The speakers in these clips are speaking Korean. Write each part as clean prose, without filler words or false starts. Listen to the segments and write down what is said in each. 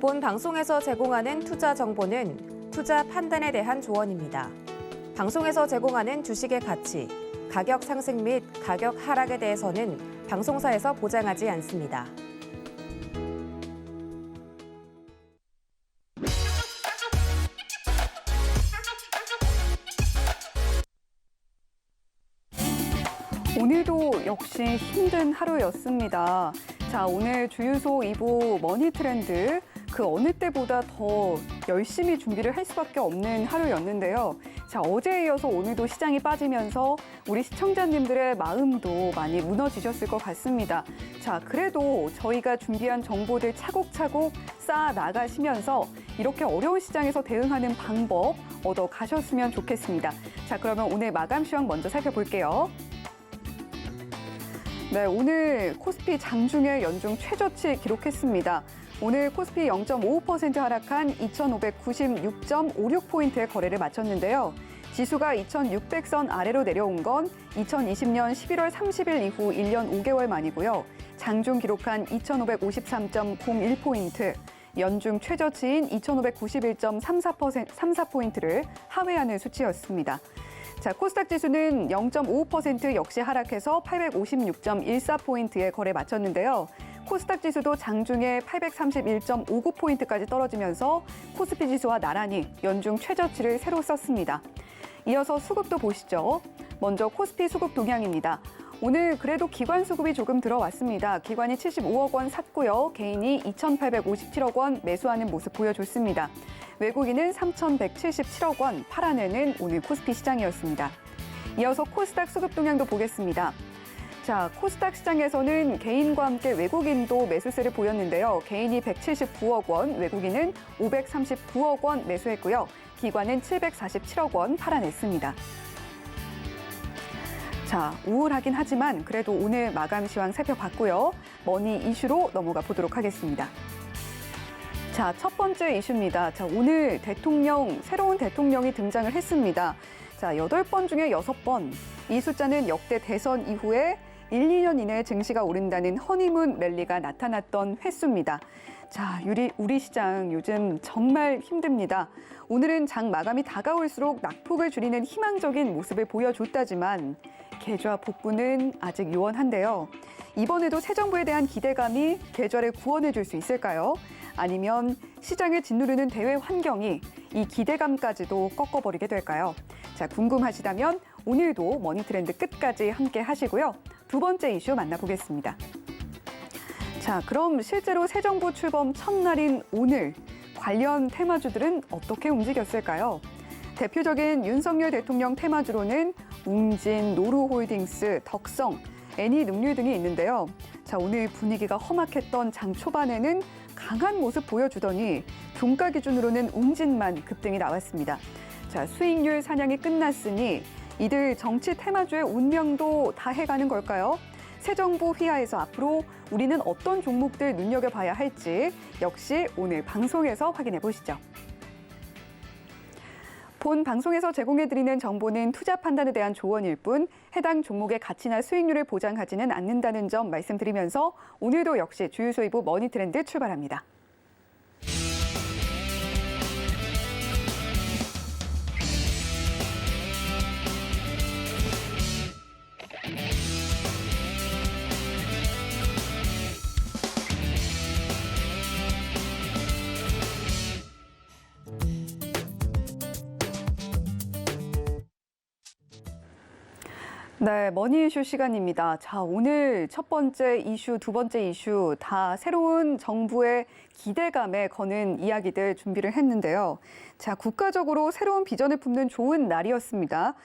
본 방송에서 제공하는 투자 정보는 투자 판단에 대한 조언입니다. 방송에서 제공하는 주식의 가치, 가격 상승 및 가격 하락에 대해서는 방송사에서 보장하지 않습니다. 오늘도 역시 힘든 하루였습니다. 자, 오늘 주유소 2부 머니 트렌드 그 어느 때보다 더 열심히 준비를 할 수밖에 없는 하루였는데요. 자, 어제에 이어서 오늘도 시장이 빠지면서 우리 시청자님들의 마음도 많이 무너지셨을 것 같습니다. 자, 그래도 저희가 준비한 정보들 차곡차곡 쌓아 나가시면서 이렇게 어려운 시장에서 대응하는 방법 얻어 가셨으면 좋겠습니다. 자, 그러면 오늘 마감 시황 먼저 살펴볼게요. 네, 오늘 코스피 장중에 연중 최저치 기록했습니다. 오늘 코스피 0.55% 하락한 2,596.56포인트의 거래를 마쳤는데요. 지수가 2,600선 아래로 내려온 건 2020년 11월 30일 이후 1년 5개월 만이고요. 장중 기록한 2,553.01포인트, 연중 최저치인 2,591.34포인트를 하회하는 수치였습니다. 자, 코스닥 지수는 0.55% 역시 하락해서 856.14포인트의 거래 마쳤는데요. 코스닥 지수도 장중에 831.59포인트까지 떨어지면서 코스피 지수와 나란히 연중 최저치를 새로 썼습니다. 이어서 수급도 보시죠. 먼저 코스피 수급 동향입니다. 오늘 그래도 기관 수급이 조금 들어왔습니다. 기관이 75억 원 샀고요. 개인이 2,857억 원 매수하는 모습 보여줬습니다. 외국인은 3,177억 원 팔아내는 오늘 코스피 시장이었습니다. 이어서 코스닥 수급 동향도 보겠습니다. 자, 코스닥 시장에서는 개인과 함께 외국인도 매수세를 보였는데요. 개인이 179억 원, 외국인은 539억 원 매수했고요. 기관은 747억 원 팔아냈습니다. 자, 우울하긴 하지만 그래도 오늘 마감 시황 살펴봤고요. 머니 이슈로 넘어가 보도록 하겠습니다. 자, 첫 번째 이슈입니다. 자, 오늘 새로운 대통령이 등장을 했습니다. 자, 8번 중에 6번. 이 숫자는 역대 대선 이후에 1, 2년 이내에 증시가 오른다는 허니문 랠리가 나타났던 횟수입니다. 자, 우리 시장 요즘 정말 힘듭니다. 오늘은 장 마감이 다가올수록 낙폭을 줄이는 희망적인 모습을 보여줬다지만 계좌 복구는 아직 요원한데요. 이번에도 새 정부에 대한 기대감이 계좌를 구원해 줄 수 있을까요? 아니면 시장을 짓누르는 대외 환경이 이 기대감까지도 꺾어버리게 될까요? 자, 궁금하시다면 오늘도 머니 트렌드 끝까지 함께 하시고요. 두 번째 이슈 만나보겠습니다. 자, 그럼 실제로 새 정부 출범 첫날인 오늘 관련 테마주들은 어떻게 움직였을까요? 대표적인 윤석열 대통령 테마주로는 웅진, 노루홀딩스, 덕성, 애니능률 등이 있는데요. 자, 오늘 분위기가 험악했던 장 초반에는 강한 모습 보여주더니 종가 기준으로는 웅진만 급등이 나왔습니다. 자, 수익률 사냥이 끝났으니 이들 정치 테마주의 운명도 다 해가는 걸까요? 새 정부 휘하에서 앞으로 우리는 어떤 종목들 눈여겨봐야 할지 역시 오늘 방송에서 확인해 보시죠. 본 방송에서 제공해드리는 정보는 투자 판단에 대한 조언일 뿐 해당 종목의 가치나 수익률을 보장하지는 않는다는 점 말씀드리면서 오늘도 역시 주유소 2부 머니 트렌드 출발합니다. 네, 머니 이슈 시간입니다. 자, 오늘 첫 번째 이슈, 두 번째 이슈 다 새로운 정부의 기대감에 거는 이야기들 준비를 했는데요. 자, 국가적으로 새로운 비전을 품는 좋은 날이었습니다.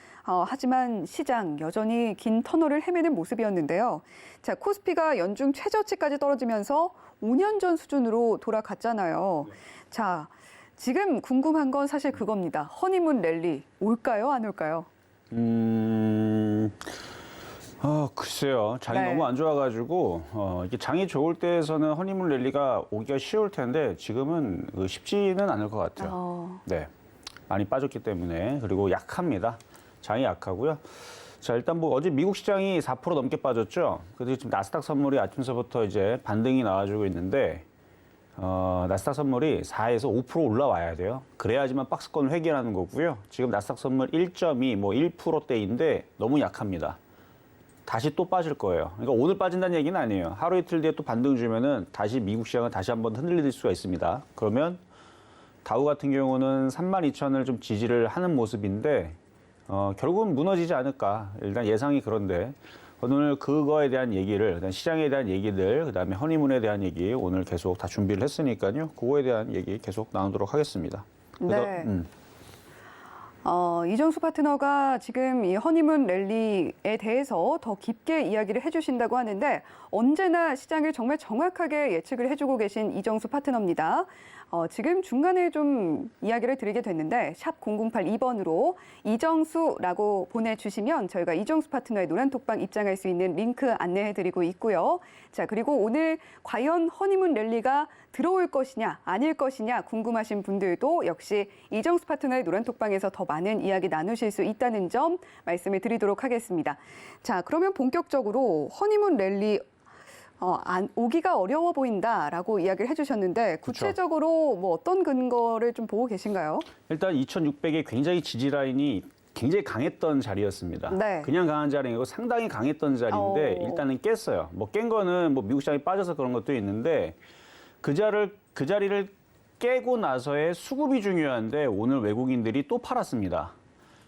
하지만 시장 여전히 긴 터널을 헤매는 모습이었는데요. 자, 코스피가 연중 최저치까지 떨어지면서 5년 전 수준으로 돌아갔잖아요. 자, 지금 궁금한 건 사실 그겁니다. 허니문 랠리 올까요, 안 올까요? 글쎄요. 장이 네. 너무 안 좋아가지고, 이게 장이 좋을 때에서는 허니문 랠리가 오기가 쉬울 텐데, 지금은 쉽지는 않을 것 같아요. 네. 많이 빠졌기 때문에. 그리고 약합니다. 장이 약하고요. 자, 일단 뭐 어제 미국 시장이 4% 넘게 빠졌죠. 그래서 지금 나스닥 선물이 아침서부터 이제 반등이 나와주고 있는데, 나스닥 선물이 4에서 5% 올라와야 돼요. 그래야지만 박스권 회귀하는 거고요. 지금 나스닥 선물 1.2, 뭐 1%대인데 너무 약합니다. 다시 또 빠질 거예요. 그러니까 오늘 빠진다는 얘기는 아니에요. 하루 이틀 뒤에 또 반등 주면은 다시 미국 시장은 다시 한번 흔들릴 수가 있습니다. 그러면 다우 같은 경우는 32,000을 좀 지지를 하는 모습인데 결국은 무너지지 않을까. 일단 예상이 그런데 오늘 그거에 대한 얘기를, 그다음 시장에 대한 얘기들, 그다음에 허니문에 대한 얘기 오늘 계속 다 준비를 했으니까요. 그거에 대한 얘기 계속 나누도록 하겠습니다. 그래서, 네. 이정수 파트너가 지금 이 허니문 랠리에 대해서 더 깊게 이야기를 해주신다고 하는데 언제나 시장을 정말 정확하게 예측을 해주고 계신 이정수 파트너입니다. 지금 중간에 좀 이야기를 드리게 됐는데 샵 0082번으로 이정수라고 보내주시면 저희가 이정수 파트너의 노란톡방 입장할 수 있는 링크 안내해드리고 있고요. 자, 그리고 오늘 과연 허니문 랠리가 들어올 것이냐 아닐 것이냐 궁금하신 분들도 역시 이정수 파트너의 노란톡방에서 더 많은 이야기 나누실 수 있다는 점 말씀을 드리도록 하겠습니다. 자, 그러면 본격적으로 허니문 랠리 오기가 어려워 보인다라고 이야기를 해주셨는데 구체적으로 뭐 어떤 근거를 좀 보고 계신가요? 일단 2,600의 굉장히 지지 라인이 굉장히 강했던 자리였습니다. 네. 그냥 강한 자리이고 상당히 강했던 자리인데 일단은 깼어요. 뭐 깬 거는 뭐 미국 시장이 빠져서 그런 것도 있는데 그 자리를 깨고 나서의 수급이 중요한데 오늘 외국인들이 또 팔았습니다.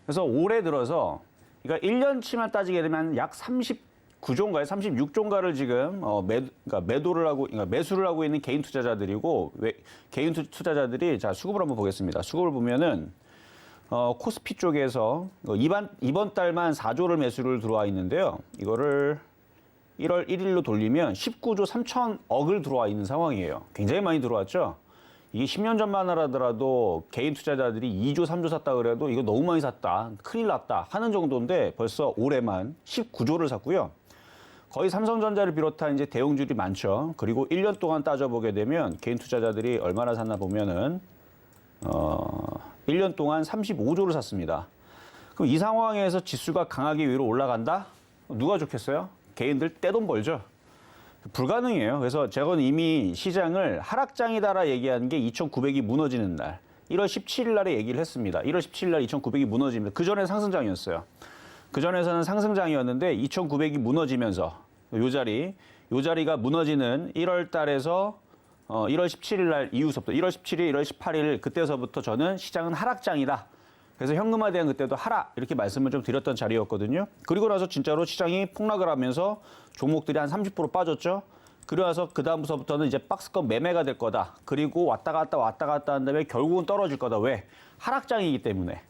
그래서 올해 들어서 그러니까 1년치만 따지게 되면 약 39조인가요? 36조인가를 지금 그러니까 매수를 하고 있는 개인 투자자들이고 개인 투자자들이 자 수급을 한번 보겠습니다. 수급을 보면은 코스피 쪽에서 이번 달만 4조를 매수를 들어와 있는데요. 이거를 1월 1일로 돌리면 19조 3천억을 들어와 있는 상황이에요. 굉장히 많이 들어왔죠. 이게 10년 전만 하더라도 개인 투자자들이 2조, 3조 샀다 그래도 이거 너무 많이 샀다, 큰일 났다 하는 정도인데 벌써 올해만 19조를 샀고요. 거의 삼성전자를 비롯한 이제 대형주들이 많죠. 그리고 1년 동안 따져보게 되면 개인 투자자들이 얼마나 샀나 보면은 1년 동안 35조를 샀습니다. 그럼 이 상황에서 지수가 강하게 위로 올라간다? 누가 좋겠어요? 개인들 떼돈 벌죠. 불가능해요. 그래서 제가 이미 시장을 하락장이다라 얘기한 게 2,900이 무너지는 날 1월 17일 날에 얘기를 했습니다. 1월 17일 날 2,900이 무너집니다. 그 전에 상승장이었어요. 그 전에서는 상승장이었는데 2,900이 무너지면서 요 자리가 무너지는 1월 달에서 1월 17일 날 이후서부터 1월 17일, 1월 18일 그때서부터 저는 시장은 하락장이다. 그래서 현금화에 대한 그때도 하라 이렇게 말씀을 좀 드렸던 자리였거든요. 그리고 나서 진짜로 시장이 폭락을 하면서 종목들이 한 30% 빠졌죠. 그리고 나서 그 다음부터는 이제 박스권 매매가 될 거다. 그리고 왔다 갔다 한 다음에 결국은 떨어질 거다. 왜? 하락장이기 때문에.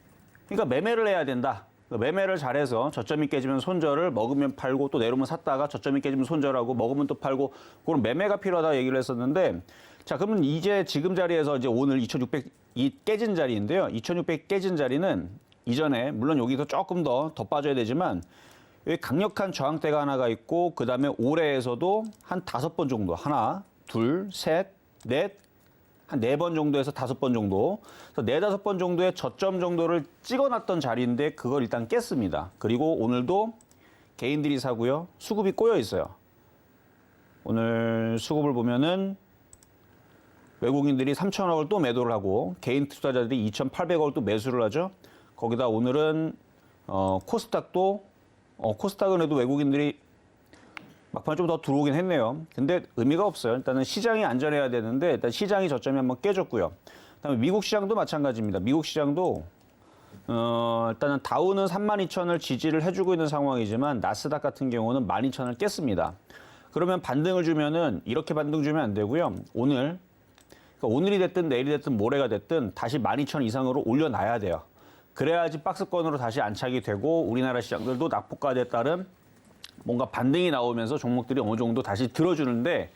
그러니까 매매를 해야 된다. 매매를 잘해서 저점이 깨지면 손절을 먹으면 팔고 또 내려오면 샀다가 저점이 깨지면 손절하고 먹으면 또 팔고 그런 매매가 필요하다 얘기를 했었는데 자 그러면 이제 지금 자리에서 이제 오늘 2,600이 깨진 자리인데요. 2,600 깨진 자리는 이전에 물론 여기서 조금 더 빠져야 되지만 여기 강력한 저항대가 하나가 있고 그 다음에 올해에서도 한 5번 정도 하나, 둘, 셋, 넷 한 4번 정도에서 5번 정도. 그래서 4-5번 정도의 저점 정도를 찍어놨던 자리인데 그걸 일단 깼습니다. 그리고 오늘도 개인들이 사고요. 수급이 꼬여 있어요. 오늘 수급을 보면은 외국인들이 3천억을 또 매도를 하고 개인 투자자들이 2,800억을 또 매수를 하죠. 거기다 오늘은 코스닥도 코스닥은 해도 외국인들이 막판에 좀 더 들어오긴 했네요. 근데 의미가 없어요. 일단은 시장이 안전해야 되는데 일단 시장이 저점이 한번 깨졌고요. 그다음에 미국 시장도 마찬가지입니다. 미국 시장도 일단은 다우는 32,000을 지지를 해주고 있는 상황이지만 나스닥 같은 경우는 12,000을 깼습니다. 그러면 반등을 주면은 이렇게 반등 주면 안 되고요. 그러니까 오늘이 됐든 내일이 됐든 모레가 됐든 다시 12,000 이상으로 올려놔야 돼요. 그래야지 박스권으로 다시 안착이 되고 우리나라 시장들도 낙폭과에 따른 뭔가 반등이 나오면서 종목들이 어느 정도 다시 들어준다라는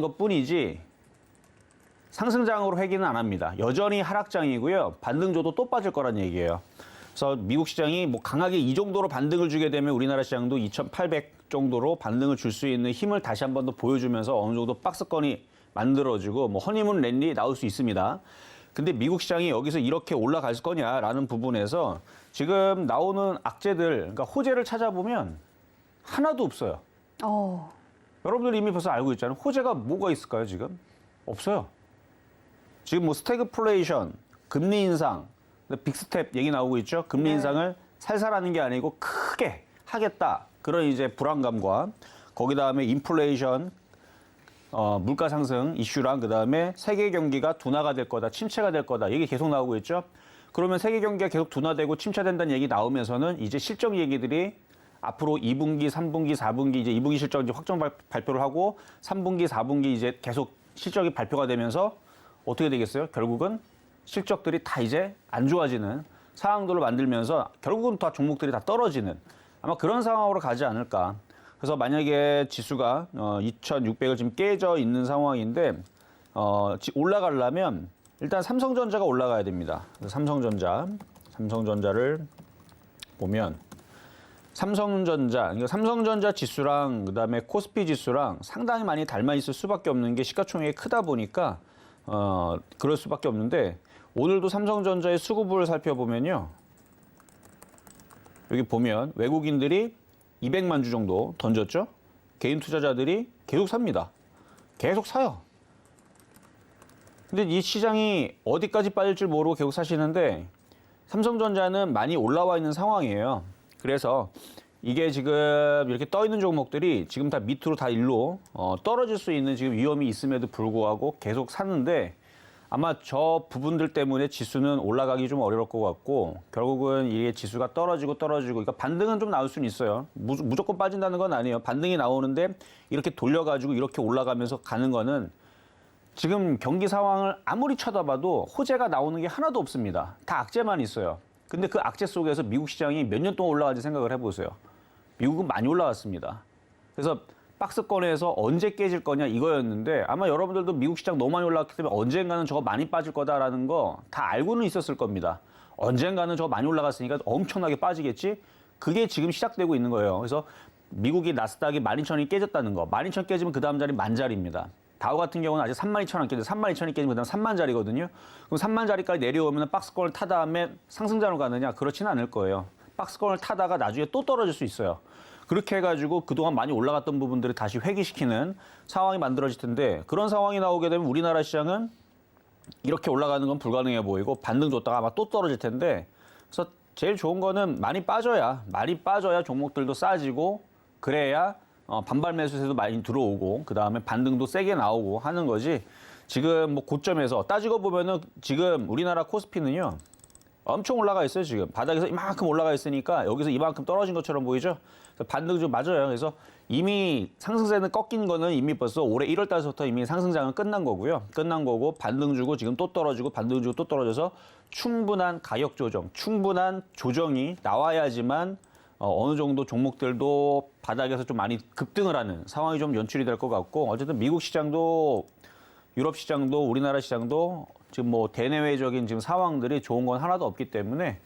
것 뿐이지 상승장으로 회귀는 안 합니다. 여전히 하락장이고요. 반등 줘도 또 빠질 거란 얘기예요. 그래서 미국 시장이 뭐 강하게 이 정도로 반등을 주게 되면 우리나라 시장도 2,800 정도로 반등을 줄 수 있는 힘을 다시 한 번 더 보여주면서 어느 정도 박스권이 만들어지고 뭐 허니문 랠리 나올 수 있습니다. 근데 미국 시장이 여기서 이렇게 올라갈 거냐라는 부분에서 지금 나오는 악재들, 그러니까 호재를 찾아보면 하나도 없어요. 여러분들 이미 벌써 알고 있잖아요. 호재가 뭐가 있을까요, 지금? 없어요. 지금 뭐 스태그플레이션, 금리 인상, 빅스텝 얘기 나오고 있죠. 금리 인상을 살살 하는 게 아니고 크게 하겠다. 그런 이제 불안감과 거기 다음에 인플레이션, 물가 상승 이슈랑 그다음에 세계 경기가 둔화가 될 거다, 침체가 될 거다. 이게 계속 나오고 있죠. 그러면 세계 경기가 계속 둔화되고 침체된다는 얘기 나오면서는 이제 실적 얘기들이 앞으로 2분기, 3분기, 4분기 이제 2분기 실적 이제 확정 발표를 하고 3분기, 4분기 이제 계속 실적이 발표가 되면서 어떻게 되겠어요? 결국은 실적들이 다 이제 안 좋아지는 상황들을 만들면서 결국은 다 종목들이 다 떨어지는 아마 그런 상황으로 가지 않을까. 그래서 만약에 지수가 2,600을 지금 깨져 있는 상황인데 올라가려면 일단 삼성전자가 올라가야 됩니다. 삼성전자를 보면 삼성전자 지수랑 그다음에 코스피 지수랑 상당히 많이 닮아 있을 수밖에 없는 게 시가총액이 크다 보니까 그럴 수밖에 없는데 오늘도 삼성전자의 수급을 살펴보면요. 여기 보면 외국인들이 200만 주 정도 던졌죠. 개인 투자자들이 계속 삽니다. 계속 사요. 근데 이 시장이 어디까지 빠질 줄 모르고 계속 사시는데 삼성전자는 많이 올라와 있는 상황이에요. 그래서 이게 지금 이렇게 떠 있는 종목들이 지금 다 밑으로 다 일로 떨어질 수 있는 지금 위험이 있음에도 불구하고 계속 샀는데 아마 저 부분들 때문에 지수는 올라가기 좀 어려울 것 같고 결국은 이게 지수가 떨어지고 그러니까 반등은 좀 나올 수는 있어요. 무조건 빠진다는 건 아니에요. 반등이 나오는데 이렇게 돌려가지고 이렇게 올라가면서 가는 거는 지금 경기 상황을 아무리 쳐다봐도 호재가 나오는 게 하나도 없습니다. 다 악재만 있어요. 근데 그 악재 속에서 미국 시장이 몇 년 동안 올라가는지 생각을 해보세요. 미국은 많이 올라왔습니다. 그래서 박스권에서 언제 깨질 거냐 이거였는데 아마 여러분들도 미국 시장 너무 많이 올라왔기 때문에 언젠가는 저거 많이 빠질 거다라는 거 다 알고는 있었을 겁니다. 언젠가는 저거 많이 올라갔으니까 엄청나게 빠지겠지? 그게 지금 시작되고 있는 거예요. 그래서 미국이 나스닥이 12,000이 깨졌다는 거. 12,000 깨지면 그 다음 자리 10,000자리입니다. 다우 같은 경우는 아직 32,000안 깨져 32,000이 깨지면 그 다음 30,000자리거든요. 그럼 30,000자리까지 내려오면 박스권을 타 다음에 상승장으로 가느냐? 그렇지는 않을 거예요. 박스권을 타다가 나중에 또 떨어질 수 있어요. 그렇게 해가지고 그동안 많이 올라갔던 부분들을 다시 회귀시키는 상황이 만들어질 텐데 그런 상황이 나오게 되면 우리나라 시장은 이렇게 올라가는 건 불가능해 보이고 반등 줬다가 아마 또 떨어질 텐데 그래서 제일 좋은 거는 많이 빠져야 종목들도 싸지고 그래야 반발 매수세도 많이 들어오고 그다음에 반등도 세게 나오고 하는 거지. 지금 뭐 고점에서 따지고 보면은 지금 우리나라 코스피는요. 엄청 올라가 있어요, 지금. 바닥에서 이만큼 올라가 있으니까 여기서 이만큼 떨어진 것처럼 보이죠? 반등 좀 맞아요. 그래서 이미 상승세는 꺾인 거는 이미 벌써 올해 1월 달부터 이미 상승장은 끝난 거고요. 끝난 거고 반등 주고 지금 또 떨어지고 반등 주고 또 떨어져서 충분한 가격 조정, 충분한 조정이 나와야지만 어느 정도 종목들도 바닥에서 좀 많이 급등을 하는 상황이 좀 연출이 될 것 같고 어쨌든 미국 시장도 유럽 시장도 우리나라 시장도 지금 뭐 대내외적인 지금 상황들이 좋은 건 하나도 없기 때문에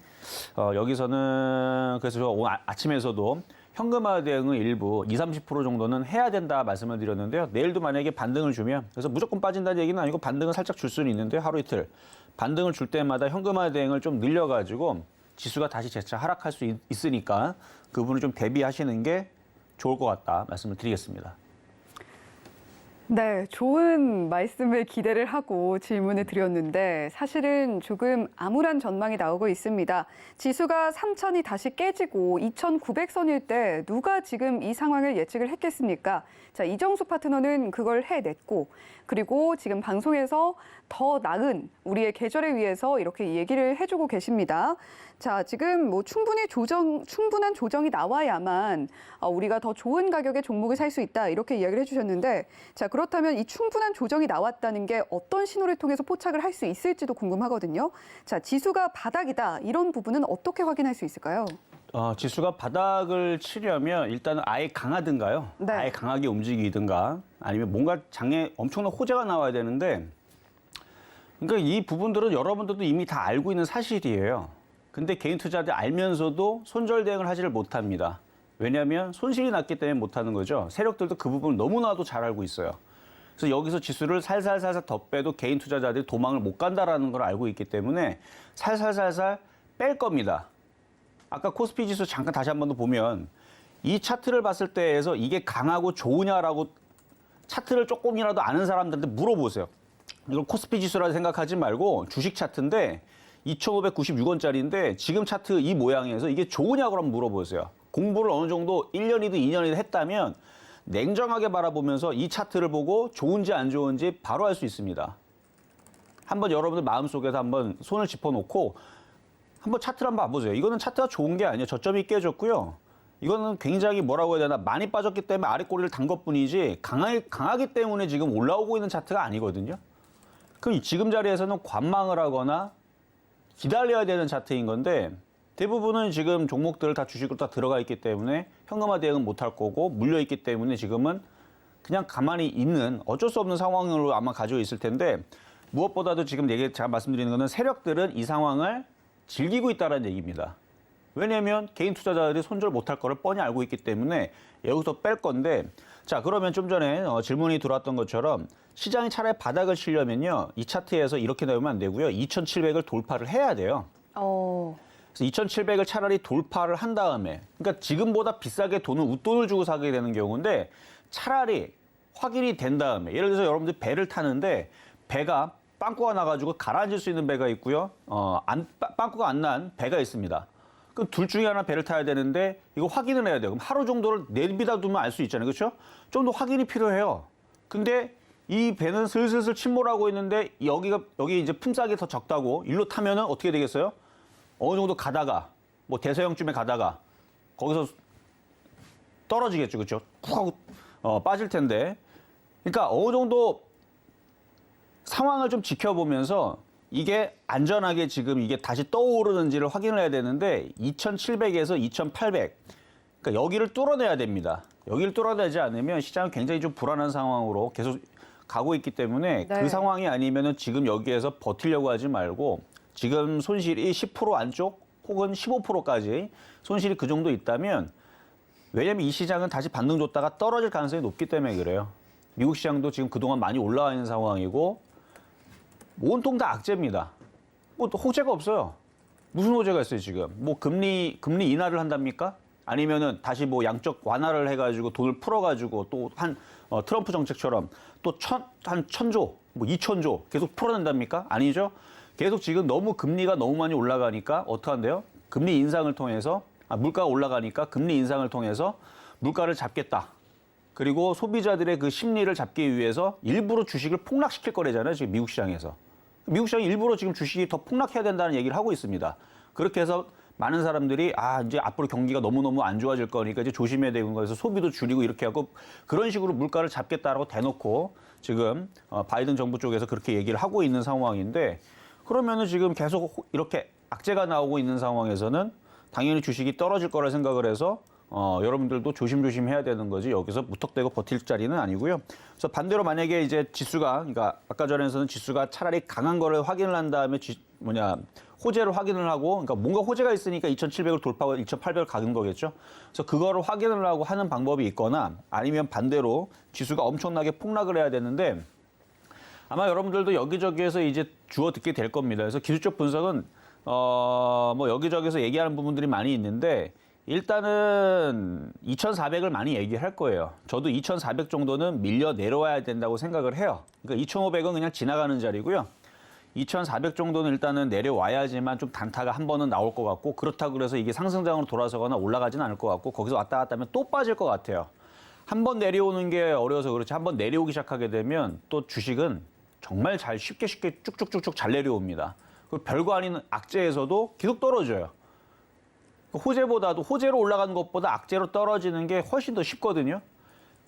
여기서는 그래서 저 오늘 아침에서도 현금화 대응을 일부 20-30% 정도는 해야 된다 말씀을 드렸는데요. 내일도 만약에 반등을 주면 그래서 무조건 빠진다는 얘기는 아니고 반등을 살짝 줄 수는 있는데 하루 이틀 반등을 줄 때마다 현금화 대응을 좀 늘려가지고 지수가 다시 재차 하락할 수 있으니까 그 부분을 좀 대비하시는 게 좋을 것 같다 말씀을 드리겠습니다. 네, 좋은 말씀을 기대를 하고 질문을 드렸는데 사실은 조금 암울한 전망이 나오고 있습니다. 지수가 3,000이 다시 깨지고 2,900선일 때 누가 지금 이 상황을 예측을 했겠습니까? 자, 이정수 파트너는 그걸 해냈고 그리고 지금 방송에서 더 나은 우리의 계절을 위해서 이렇게 얘기를 해주고 계십니다. 자, 지금 뭐 충분한 조정이 나와야만 우리가 더 좋은 가격의 종목을 살 수 있다 이렇게 이야기를 해주셨는데 자, 그렇다면 이 충분한 조정이 나왔다는 게 어떤 신호를 통해서 포착을 할 수 있을지도 궁금하거든요. 자, 지수가 바닥이다 이런 부분은 어떻게 확인할 수 있을까요? 지수가 바닥을 치려면 일단은 아예 강하든가요. 네. 아예 강하게 움직이든가 아니면 뭔가 장에 엄청난 호재가 나와야 되는데 그러니까 이 부분들은 여러분들도 이미 다 알고 있는 사실이에요. 근데 개인 투자들 알면서도 손절 대응을 하지를 못합니다. 왜냐하면 손실이 났기 때문에 못하는 거죠. 세력들도 그 부분을 너무나도 잘 알고 있어요. 그래서 여기서 지수를 살살살살 더 빼도 개인 투자자들이 도망을 못 간다라는 걸 알고 있기 때문에 살살살살 뺄 겁니다. 아까 코스피 지수 잠깐 다시 한 번 더 보면 이 차트를 봤을 때에서 이게 강하고 좋으냐라고 차트를 조금이라도 아는 사람들한테 물어보세요. 이걸 코스피 지수라 생각하지 말고 주식 차트인데 2,596원짜리인데 지금 차트 이 모양에서 이게 좋으냐고 한번 물어보세요. 공부를 어느 정도 1년이든 2년이든 했다면 냉정하게 바라보면서 이 차트를 보고 좋은지 안 좋은지 바로 알 수 있습니다. 한번 여러분들 마음속에서 한번 손을 짚어놓고 한번 차트를 한번 봐보세요. 이거는 차트가 좋은 게 아니에요. 저점이 깨졌고요. 이거는 굉장히 뭐라고 해야 되나 많이 빠졌기 때문에 아래 꼬리를 단 것뿐이지 강하기 때문에 지금 올라오고 있는 차트가 아니거든요. 그럼 지금 자리에서는 관망을 하거나 기다려야 되는 차트인 건데 대부분은 지금 종목들 다 주식으로 다 들어가 있기 때문에 현금화 대응은 못할 거고 물려 있기 때문에 지금은 그냥 가만히 있는 어쩔 수 없는 상황으로 아마 가지고 있을 텐데 무엇보다도 지금 제가 말씀드리는 거는 세력들은 이 상황을 즐기고 있다는 얘기입니다. 왜냐하면 개인 투자자들이 손절 못할 거를 뻔히 알고 있기 때문에 여기서 뺄 건데 자 그러면 좀 전에 질문이 들어왔던 것처럼 시장이 차라리 바닥을 치려면요. 이 차트에서 이렇게 나오면 안 되고요. 2,700을 돌파를 해야 돼요. 그래서 2,700을 차라리 돌파를 한 다음에 그러니까 지금보다 비싸게 웃돈을 주고 사게 되는 경우인데 차라리 확인이 된 다음에 예를 들어서 여러분들 배를 타는데 배가 빵꾸가 나가지고 가라앉을 수 있는 배가 있고요. 빵꾸가 안 난 배가 있습니다. 그럼 둘 중에 하나 배를 타야 되는데 이거 확인을 해야 돼요. 그럼 하루 정도를 내비다 두면 알 수 있잖아요. 그렇죠? 좀 더 확인이 필요해요. 근데 이 배는 슬슬 침몰하고 있는데 여기 이제 품삯이 더 적다고 일로 타면은 어떻게 되겠어요? 어느 정도 가다가 뭐 대서양쯤에 가다가 거기서 떨어지겠죠. 그렇죠? 쿡 하고 빠질 텐데. 그러니까 어느 정도 상황을 좀 지켜보면서 이게 안전하게 지금 이게 다시 떠오르는지를 확인을 해야 되는데 2,700에서 2,800 그러니까 여기를 뚫어내야 됩니다. 여기를 뚫어내지 않으면 시장은 굉장히 좀 불안한 상황으로 계속 가고 있기 때문에 네. 그 상황이 아니면은 지금 여기에서 버티려고 하지 말고 지금 손실이 10% 안쪽 혹은 15%까지 손실이 그 정도 있다면 왜냐면 이 시장은 다시 반등 줬다가 떨어질 가능성이 높기 때문에 그래요. 미국 시장도 지금 그동안 많이 올라와 있는 상황이고 온통 다 악재입니다. 뭐 호재가 없어요. 무슨 호재가 있어요 지금? 뭐 금리 인하를 한답니까? 아니면은 다시 뭐 양적 완화를 해가지고 돈을 풀어가지고 또 한 트럼프 정책처럼 또 한 1,000조, 뭐 2,000조 계속 풀어낸답니까? 아니죠. 계속 지금 너무 금리가 너무 많이 올라가니까 어떡한데요? 금리 인상을 통해서 물가가 올라가니까 금리 인상을 통해서 물가를 잡겠다. 그리고 소비자들의 그 심리를 잡기 위해서 일부러 주식을 폭락시킬 거래잖아요. 지금 미국 시장에서. 미국 시장이 일부러 지금 주식이 더 폭락해야 된다는 얘기를 하고 있습니다. 그렇게 해서 많은 사람들이 이제 앞으로 경기가 너무너무 안 좋아질 거니까 이제 조심해야 되는 거에서 소비도 줄이고 이렇게 하고 그런 식으로 물가를 잡겠다라고 대놓고 지금 바이든 정부 쪽에서 그렇게 얘기를 하고 있는 상황인데 그러면은 지금 계속 이렇게 악재가 나오고 있는 상황에서는 당연히 주식이 떨어질 거라 생각을 해서 여러분들도 조심조심 해야 되는 거지 여기서 무턱대고 버틸 자리는 아니고요. 그래서 반대로 만약에 이제 지수가 그러니까 아까 전에서는 지수가 차라리 강한 거를 확인을 한 다음에 호재를 확인을 하고 그러니까 뭔가 호재가 있으니까 2,700을 돌파하고 2,800을 가는 거겠죠. 그래서 그거를 확인을 하고 하는 방법이 있거나 아니면 반대로 지수가 엄청나게 폭락을 해야 되는데 아마 여러분들도 여기저기에서 이제 주워 듣게 될 겁니다. 그래서 기술적 분석은 뭐 여기저기서 얘기하는 부분들이 많이 있는데 일단은 2,400을 많이 얘기할 거예요. 저도 2,400 정도는 밀려 내려와야 된다고 생각을 해요. 그러니까 2,500은 그냥 지나가는 자리고요. 2,400 정도는 일단은 내려와야지만 좀 단타가 한 번은 나올 것 같고 그렇다고 그래서 이게 상승장으로 돌아서거나 올라가지는 않을 것 같고 거기서 왔다 갔다 하면 또 빠질 것 같아요. 한 번 내려오는 게 어려워서 그렇지 한 번 내려오기 시작하게 되면 또 주식은 정말 잘 쉽게 쭉쭉쭉쭉 잘 내려옵니다. 그리고 별거 아닌 악재에서도 계속 떨어져요. 호재로 올라가는 것보다 악재로 떨어지는 게 훨씬 더 쉽거든요.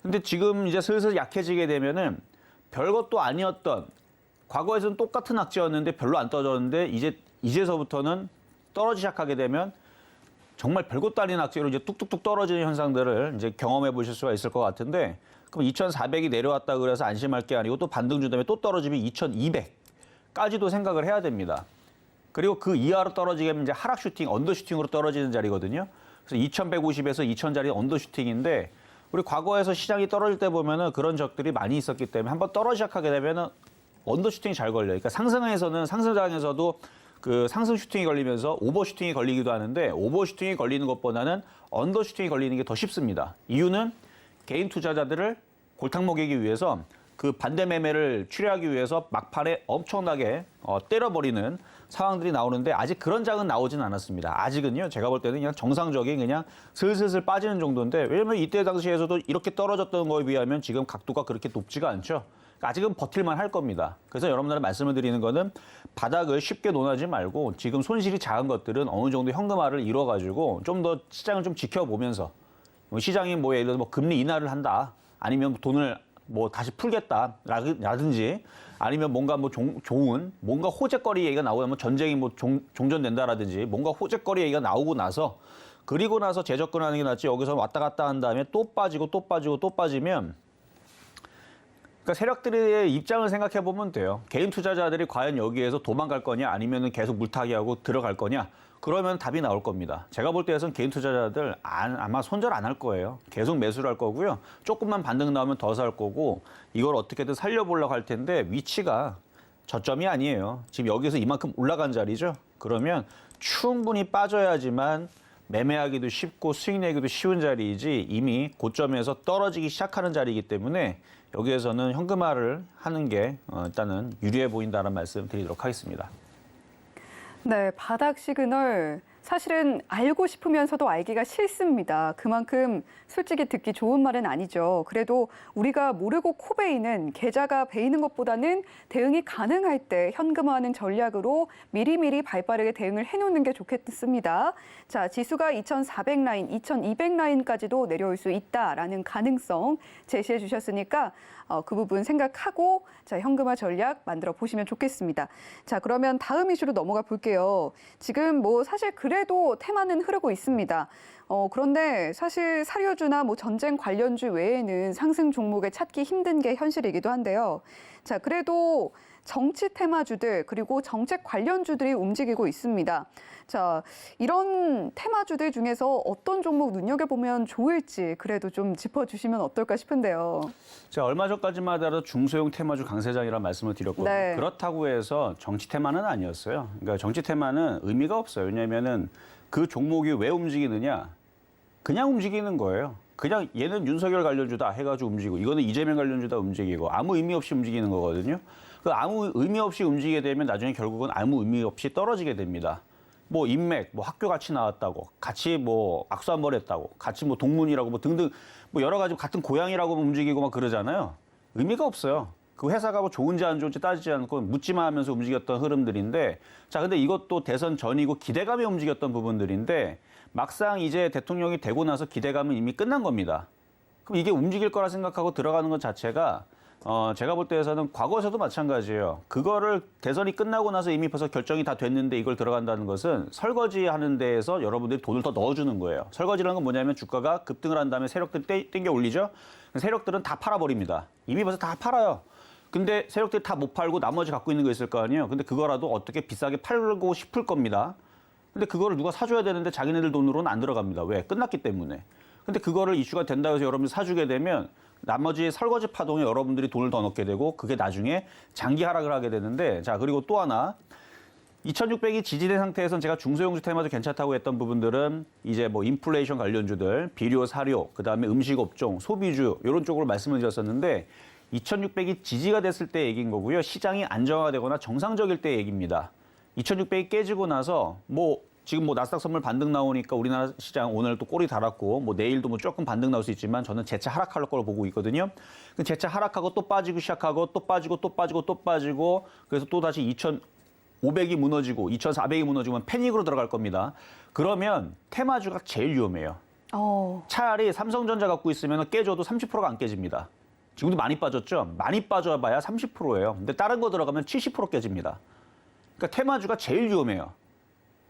근데 지금 이제 슬슬 약해지게 되면은 별것도 아니었던 과거에서는 똑같은 악재였는데 별로 안 떨어졌는데 이제서부터는 떨어지기 시작하게 되면 정말 별것도 아닌 악재로 이제 뚝뚝뚝 떨어지는 현상들을 이제 경험해 보실 수가 있을 것 같은데 그럼 2,400이 내려왔다 그래서 안심할 게 아니고 또 반등 준 다음에 또 떨어지면 2,200까지도 생각을 해야 됩니다. 그리고 그 이하로 떨어지게 되면 이제 하락 슈팅, 언더 슈팅으로 떨어지는 자리거든요. 그래서 2,150에서 2,000짜리 언더 슈팅인데 우리 과거에서 시장이 떨어질 때 보면은 그런 적들이 많이 있었기 때문에 한번 떨어지기 시작하게 되면은 언더 슈팅이 잘 걸려요. 그러니까 상승장에서도 그 상승 슈팅이 걸리면서 오버 슈팅이 걸리기도 하는데 오버 슈팅이 걸리는 것보다는 언더 슈팅이 걸리는 게 더 쉽습니다. 이유는 개인 투자자들을 골탕 먹이기 위해서 그 반대 매매를 추리하기 위해서 막판에 엄청나게 때려버리는 상황들이 나오는데 아직 그런 장은 나오진 않았습니다. 아직은요. 제가 볼 때는 그냥 정상적인 그냥 슬슬 빠지는 정도인데 왜냐면 이때 당시에서도 이렇게 떨어졌던 거에 비하면 지금 각도가 그렇게 높지가 않죠. 아직은 버틸만 할 겁니다. 그래서 여러분들한테 말씀을 드리는 거는 바닥을 쉽게 논하지 말고 지금 손실이 작은 것들은 어느 정도 현금화를 이뤄가지고 좀 더 시장을 좀 지켜보면서 시장이 뭐 예를 들어서 뭐 금리 인하를 한다 아니면 돈을 뭐 다시 풀겠다라든지 아니면 뭔가 뭐 좋은 뭔가 호재거리 얘기가 나오면 뭐 전쟁이 뭐 종전된다라든지 뭔가 호재거리 얘기가 나오고 나서 그리고 나서 재접근하는 게 낫지 여기서 왔다 갔다 한 다음에 또 빠지고 또 빠지고 또 빠지면 그러니까 세력들의 입장을 생각해 보면 돼요. 개인 투자자들이 과연 여기에서 도망갈 거냐 아니면은 계속 물타기 하고 들어갈 거냐 그러면 답이 나올 겁니다. 제가 볼 때에선 개인 투자자들 아마 손절 안 할 거예요. 계속 매수를 할 거고요. 조금만 반등 나오면 더 살 거고 이걸 어떻게든 살려보려고 할 텐데 위치가 저점이 아니에요. 지금 여기서 이만큼 올라간 자리죠. 그러면 충분히 빠져야지만 매매하기도 쉽고 수익 내기도 쉬운 자리이지 이미 고점에서 떨어지기 시작하는 자리이기 때문에 여기에서는 현금화를 하는 게 일단은 유리해 보인다는 말씀 드리도록 하겠습니다. 네, 바닥 시그널 사실은 알고 싶으면서도 알기가 싫습니다. 그만큼 솔직히 듣기 좋은 말은 아니죠. 그래도 우리가 모르고 코 베이는 계좌가 베이는 것보다는 대응이 가능할 때 현금화하는 전략으로 미리미리 발빠르게 대응을 해놓는 게 좋겠습니다. 자, 지수가 2,400라인, 2,200라인까지도 내려올 수 있다라는 가능성 제시해 주셨으니까 그 부분 생각하고 자, 현금화 전략 만들어 보시면 좋겠습니다. 자, 그러면 다음 이슈로 넘어가 볼게요. 지금 뭐 사실 그래도 테마는 흐르고 있습니다. 그런데 사실 사료주나 뭐 전쟁 관련주 외에는 상승 종목을 찾기 힘든 게 현실이기도 한데요. 자, 그래도 정치 테마주들 그리고 정책 관련주들이 움직이고 있습니다. 자, 이런 테마주들 중에서 어떤 종목 눈여겨보면 좋을지 그래도 좀 짚어주시면 어떨까 싶은데요. 제가 얼마 전까지만 하더라도 중소형 테마주 강세장이라는 말씀을 드렸거든요. 네. 그렇다고 해서 정치 테마는 아니었어요. 그러니까 정치 테마는 의미가 없어요. 왜냐하면은 그 종목이 왜 움직이느냐? 그냥 움직이는 거예요. 그냥 얘는 윤석열 관련주다 해가지고 움직이고 이거는 이재명 관련주다 움직이고 아무 의미 없이 움직이는 거거든요. 그 아무 의미 없이 움직이게 되면 나중에 결국은 아무 의미 없이 떨어지게 됩니다. 뭐 인맥, 뭐 학교 같이 나왔다고, 같이 뭐 악수 한 번 했다고, 같이 뭐 동문이라고 뭐 등등 뭐 여러 가지 같은 고향이라고 움직이고 막 그러잖아요. 의미가 없어요. 그 회사가 뭐 좋은지 안 좋은지 따지지 않고 묻지마 하면서 움직였던 흐름들인데 자, 근데 이것도 대선 전이고 기대감에 움직였던 부분들인데 막상 이제 대통령이 되고 나서 기대감은 이미 끝난 겁니다. 그럼 이게 움직일 거라 생각하고 들어가는 것 자체가 제가 볼 때에서는 과거에서도 마찬가지예요. 그거를 대선이 끝나고 나서 이미 벌써 결정이 다 됐는데 이걸 들어간다는 것은 설거지하는 데에서 여러분들이 돈을 더 넣어주는 거예요. 설거지라는 건 뭐냐면 주가가 급등을 한 다음에 세력들이 땡겨 올리죠. 세력들은 다 팔아버립니다. 이미 벌써 다 팔아요. 근데 세력들이 다 못 팔고 나머지 갖고 있는 거 있을 거 아니에요. 근데 그거라도 어떻게 비싸게 팔고 싶을 겁니다. 근데 그거를 누가 사줘야 되는데 자기네들 돈으로는 안 들어갑니다. 왜? 끝났기 때문에. 근데 그거를 이슈가 된다고 해서 여러분들 사주게 되면 나머지 설거지 파동에 여러분들이 돈을 더 넣게 되고 그게 나중에 장기 하락을 하게 되는데 자, 그리고 또 하나 2600이 지지된 상태에서는 제가 중소형주 테마도 괜찮다고 했던 부분들은 이제 뭐 인플레이션 관련주들, 비료, 사료, 그다음에 음식업종, 소비주 이런 쪽으로 말씀을 드렸었는데 2600이 지지가 됐을 때 얘기인 거고요. 시장이 안정화되거나 정상적일 때 얘기입니다. 2600이 깨지고 나서 뭐 지금 뭐 나스닥 선물 반등 나오니까 우리나라 시장 오늘 또 꼬리 달았고 뭐 내일도 뭐 조금 반등 나올 수 있지만 저는 재차 하락할 거로 보고 있거든요. 재차 하락하고 또 빠지고 시작하고 또 빠지고 또 빠지고 또 빠지고 그래서 또 다시 2500이 무너지고 2400이 무너지면 패닉으로 들어갈 겁니다. 그러면 테마주가 제일 위험해요. 차라리 삼성전자 갖고 있으면 깨져도 30%가 안 깨집니다. 지금도 많이 빠졌죠? 많이 빠져봐야 30%예요. 근데 다른 거 들어가면 70% 깨집니다. 그러니까 테마주가 제일 위험해요.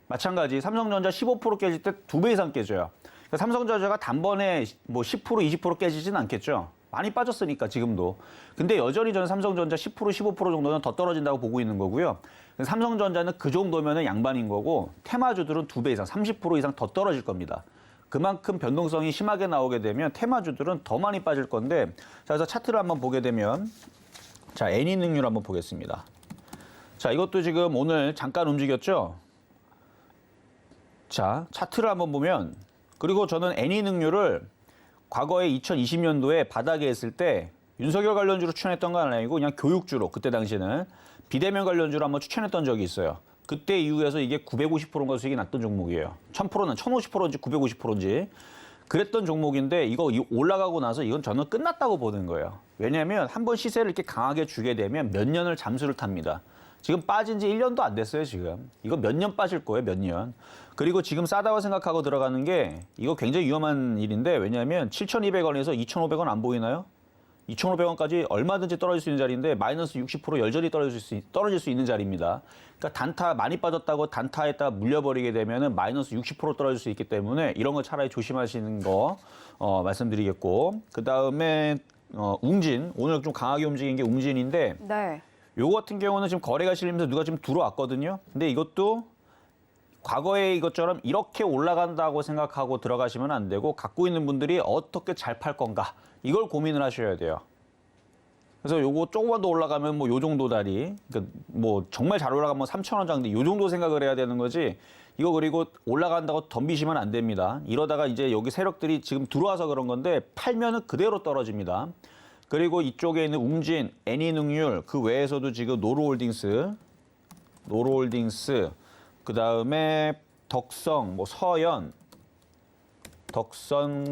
마찬가지 삼성전자 15% 깨질 때 2배 이상 깨져요. 그러니까 삼성전자가 단번에 뭐 10%, 20% 깨지진 않겠죠. 많이 빠졌으니까 지금도. 근데 여전히 저는 삼성전자 10%, 15% 정도는 더 떨어진다고 보고 있는 거고요. 삼성전자는 그 정도면 양반인 거고 테마주들은 2배 이상, 30% 이상 더 떨어질 겁니다. 그만큼 변동성이 심하게 나오게 되면 테마주들은 더 많이 빠질 건데 자, 그래서 차트를 한번 보게 되면 자, 애니능률 한번 보겠습니다. 자, 이것도 지금 오늘 잠깐 움직였죠? 자, 차트를 한번 보면 그리고 저는 애니능률을 과거에 2020년도에 바닥에 있을 때 윤석열 관련주로 추천했던 건 아니고 그냥 교육주로 그때 당시에는 비대면 관련주로 한번 추천했던 적이 있어요. 그때 이후에서 이게 950%인가 수익이 났던 종목이에요. 1000%는 1050%인지 950%인지 그랬던 종목인데 이거 올라가고 나서 이건 저는 끝났다고 보는 거예요. 왜냐하면 한번 시세를 이렇게 강하게 주게 되면 몇 년을 잠수를 탑니다. 지금 빠진 지 1년도 안 됐어요, 지금. 이거 몇 년 빠질 거예요, 몇 년. 그리고 지금 싸다고 생각하고 들어가는 게 이거 굉장히 위험한 일인데 왜냐하면 7,200원에서 2,500원 안 보이나요? 2,500원까지 얼마든지 떨어질 수 있는 자리인데 마이너스 60% 열전히 떨어질 수 있는 자리입니다. 그러니까 단타 많이 빠졌다고 단타에다가 물려버리게 되면은 마이너스 60% 떨어질 수 있기 때문에 이런 거 차라리 조심하시는 거 말씀드리겠고 그 다음에 웅진 오늘 좀 강하게 움직인 게 웅진인데 네. 요거 같은 경우는 지금 거래가 실리면서 누가 지금 들어왔거든요. 근데 이것도 과거에 이것처럼 이렇게 올라간다고 생각하고 들어가시면 안 되고 갖고 있는 분들이 어떻게 잘 팔 건가 이걸 고민을 하셔야 돼요. 그래서 요거 조금만 더 올라가면 뭐 요 정도 다리, 그러니까 뭐 정말 잘 올라가면 3,000원 장대 요 정도 생각을 해야 되는 거지. 이거 그리고 올라간다고 덤비시면 안 됩니다. 이러다가 이제 여기 세력들이 지금 들어와서 그런 건데 팔면은 그대로 떨어집니다. 그리고 이쪽에 있는 웅진, 애니능률 그 외에서도 지금 노루홀딩스, 그 다음에 덕성, 뭐 서현,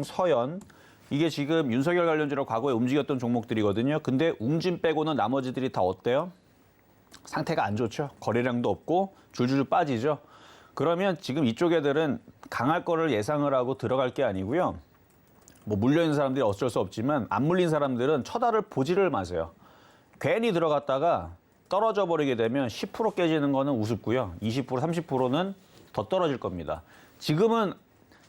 서현 이게 지금 윤석열 관련주로 과거에 움직였던 종목들이거든요. 근데 웅진 빼고는 나머지들이 다 어때요? 상태가 안 좋죠. 거래량도 없고 줄줄줄 빠지죠. 그러면 지금 이쪽 애들은 강할 거를 예상을 하고 들어갈 게 아니고요. 뭐 물려있는 사람들이 어쩔 수 없지만 안 물린 사람들은 쳐다를 보지를 마세요. 괜히 들어갔다가 떨어져 버리게 되면 10% 깨지는 거는 우습고요. 20%, 30%는 더 떨어질 겁니다. 지금은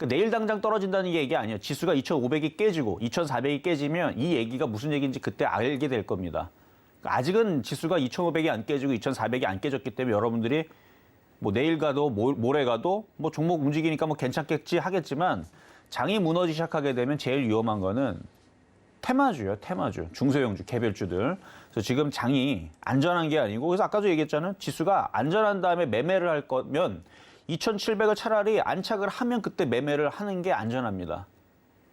내일 당장 떨어진다는 얘기 아니에요. 지수가 2,500이 깨지고 2,400이 깨지면 이 얘기가 무슨 얘기인지 그때 알게 될 겁니다. 아직은 지수가 2,500이 안 깨지고 2,400이 안 깨졌기 때문에 여러분들이 뭐 내일 가도 모레 가도 뭐 종목 움직이니까 뭐 괜찮겠지 하겠지만 장이 무너지기 시작하게 되면 제일 위험한 거는 테마주예요. 테마주, 중소형주, 개별주들. 그래서 지금 장이 안전한 게 아니고 그래서 아까도 얘기했잖아요. 지수가 안전한 다음에 매매를 할 거면 2,700을 차라리 안착을 하면 그때 매매를 하는 게 안전합니다.